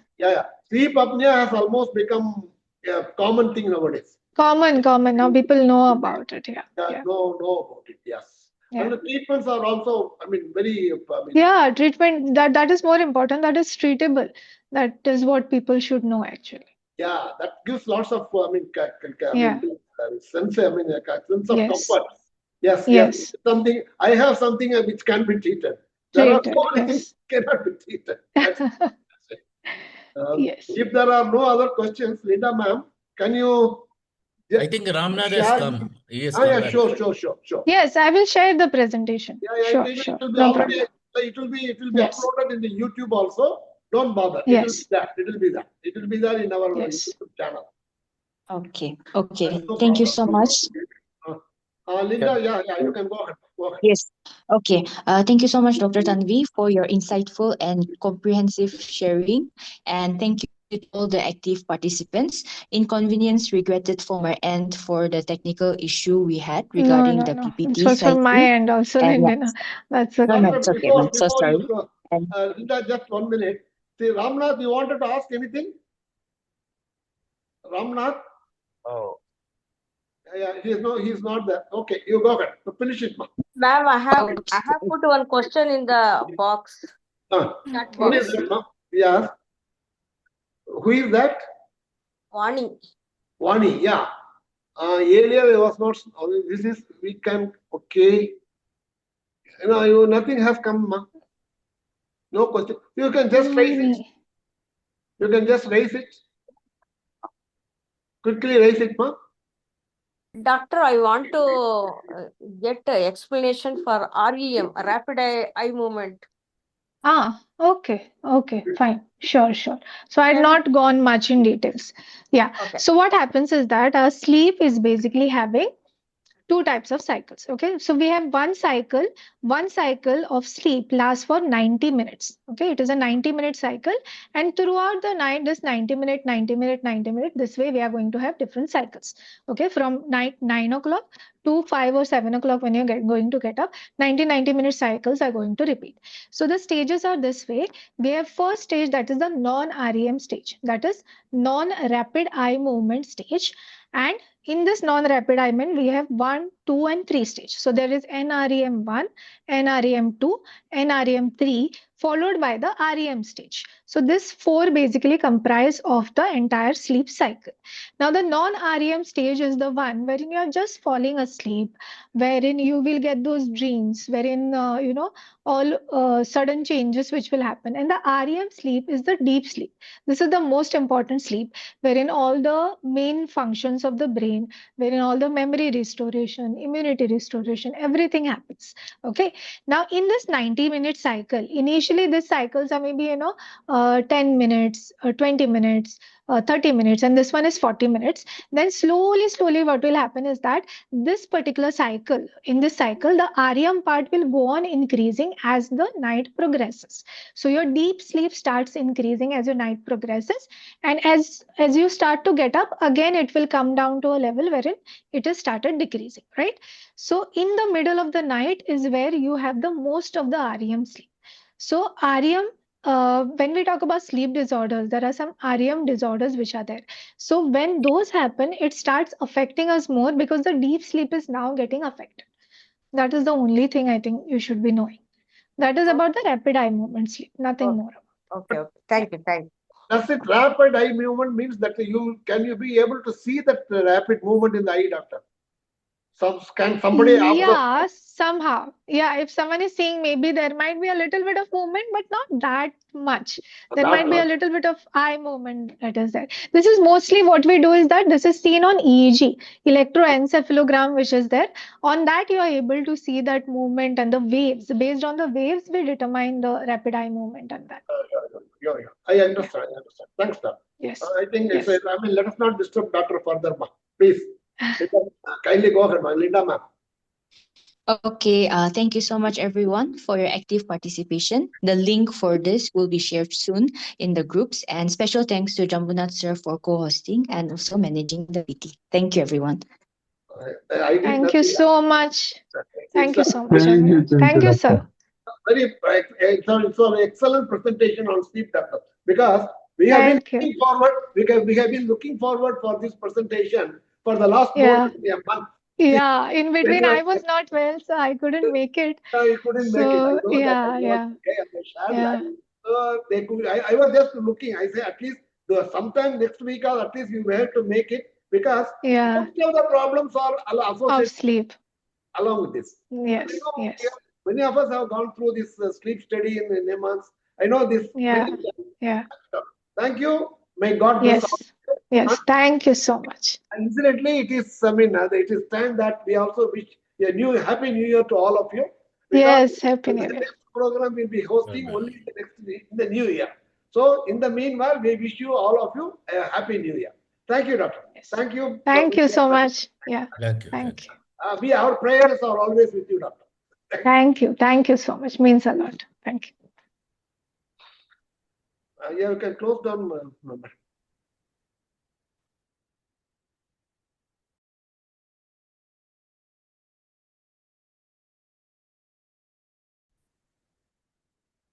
sleep apnea has almost become a common thing nowadays. Common. Now people know about it. Yeah. Know about it. Yes. Yeah. And the treatments are also, very. Yeah, treatment that is more important. That is treatable. That is what people should know actually. Yeah, that gives lots of sense. A sense of Yes. comfort. Yes. Yes. Something I have something which can be treated. There are so many things cannot be treated. That's it. Yes. If there are no other questions, Linda ma'am, can you? I think Ramnath has come. He has come back. Sure. Yes, I will share the presentation. Sure. It will be No already. problem. It will be uploaded in the YouTube also. Don't bother. Yes. It will be there in our Yes. YouTube channel. Okay. No Thank you problem. so much. Linda, you can go ahead. Yes. Okay. Thank you so much, Dr. Tanvi, for your insightful and comprehensive sharing. And thank you to all the active participants. Inconvenience regretted from our end for the technical issue we had regarding the No. PPT. It was from my end also, Linda. That's okay. No, it's okay. I'm so sorry. Linda, just 1 minute. See, Ramnath, you wanted to ask anything? Ramnath? Oh. Yeah, he's not there. Okay, you go ahead. Finish it, ma'am. Ma'am, I have put one question in the box. Who is that, ma'am? Yeah. Who is that? Vani, yeah. Earlier it was not. We can. Okay. Nothing has come, ma'am. No question. You can just raise it. You can just raise it. Quickly raise it, ma'am. Doctor, I want to get explanation for REM, rapid eye movement. Okay, fine. Sure. So I had not gone much in details. Yeah. Okay. So what happens is that our sleep is basically having two types of cycles. Okay, so we have one cycle of sleep lasts for 90 minutes. Okay, it is a 90-minute cycle, and throughout the night, this 90 minute, this way we are going to have different cycles. Okay, from 9 o'clock to 5 or 7 o'clock when you're going to get up, 90-minute cycles are going to repeat. So the stages are this way. We have first stage, that is the non-REM stage, that is non-rapid eye movement stage. And in this non-rapid eye movement, we have 1, 2, and 3 stage. So there is NREM1, NREM2, NREM3, followed by the REM stage. So this 4 basically comprise of the entire sleep cycle. Now the non-REM stage is the one wherein you are just falling asleep, wherein you will get those dreams, wherein all sudden changes which will happen. And the REM sleep is the deep sleep. This is the most important sleep, wherein all the main functions of the brain, wherein all the memory restoration, immunity restoration, everything happens. Okay. Now in this 90-minute cycle, initially these cycles are maybe 10 minutes, 20 minutes, 30 minutes, and this one is 40 minutes. Then slowly what will happen is that this particular cycle, in this cycle, the REM part will go on increasing as the night progresses. So your deep sleep starts increasing as your night progresses, and as you start to get up, again it will come down to a level wherein it has started decreasing, right? So in the middle of the night is where you have the most of the REM sleep. So REM, when we talk about sleep disorders, there are some REM disorders which are there. So when those happen, it starts affecting us more because the deep sleep is now getting affected. That is the only thing I think you should be knowing. That is about the rapid eye movement sleep, nothing more. Okay. Thank you. Does it rapid eye movement means that can you be able to see that rapid movement in the eye, doctor? Can somebody observe? Somehow. Yeah, if someone is seeing, maybe there might be a little bit of movement, but not that much. There might be a little bit of eye movement that is there. This is mostly what we do is that this is seen on EEG, electroencephalogram, which is there. On that, you are able to see that movement and the waves. Based on the waves, we determine the rapid eye movement and that. I understand. Thanks, doctor. Yes. I think let us not disturb doctor further, please. Kindly go ahead, Linda ma'am. Okay, thank you so much, everyone, for your active participation. The link for this will be shared soon in the groups. And special thanks to Jambunath sir for co-hosting and also managing the PT. Thank you, everyone. I did Thank you nothing. so much. Thank you so much, Thank you, everyone. Thank you, sir. It's an excellent presentation on sleep, doctor. Because we have been Thank you. looking forward. We have been looking forward for this presentation for the last more Yeah. than a month. Yeah, in When between you I was not well, so I couldn't make it. couldn't make it, I So know that. I yeah, was yeah, okay, and I shared yeah, that. They could. I was just looking. I say at least sometime next week or at least we will have to make it because yeah. most of the problems are Of associated sleep. along with this. Yes, I know yes. many of us have gone through this sleep study in NIMHANS. I know this. Yeah, yeah. Thank you. May God bless all. Yes, yes. Thank you so much. And incidentally, it is, I mean, it is time that we also wish a happy new year to all of you. Because Yes, Happy the New Year. next program will be hosting Bye-bye. only in the next week, in the new year. So in the meanwhile, we wish you all of you a happy new year. Thank you, doctor. Yes. Thank you. Thank you so much. Yeah, Thank you. thank you. Our prayers are always with you, doctor. Thank you. Thank you so much. Means a lot. Thank you. Yeah, you can close down.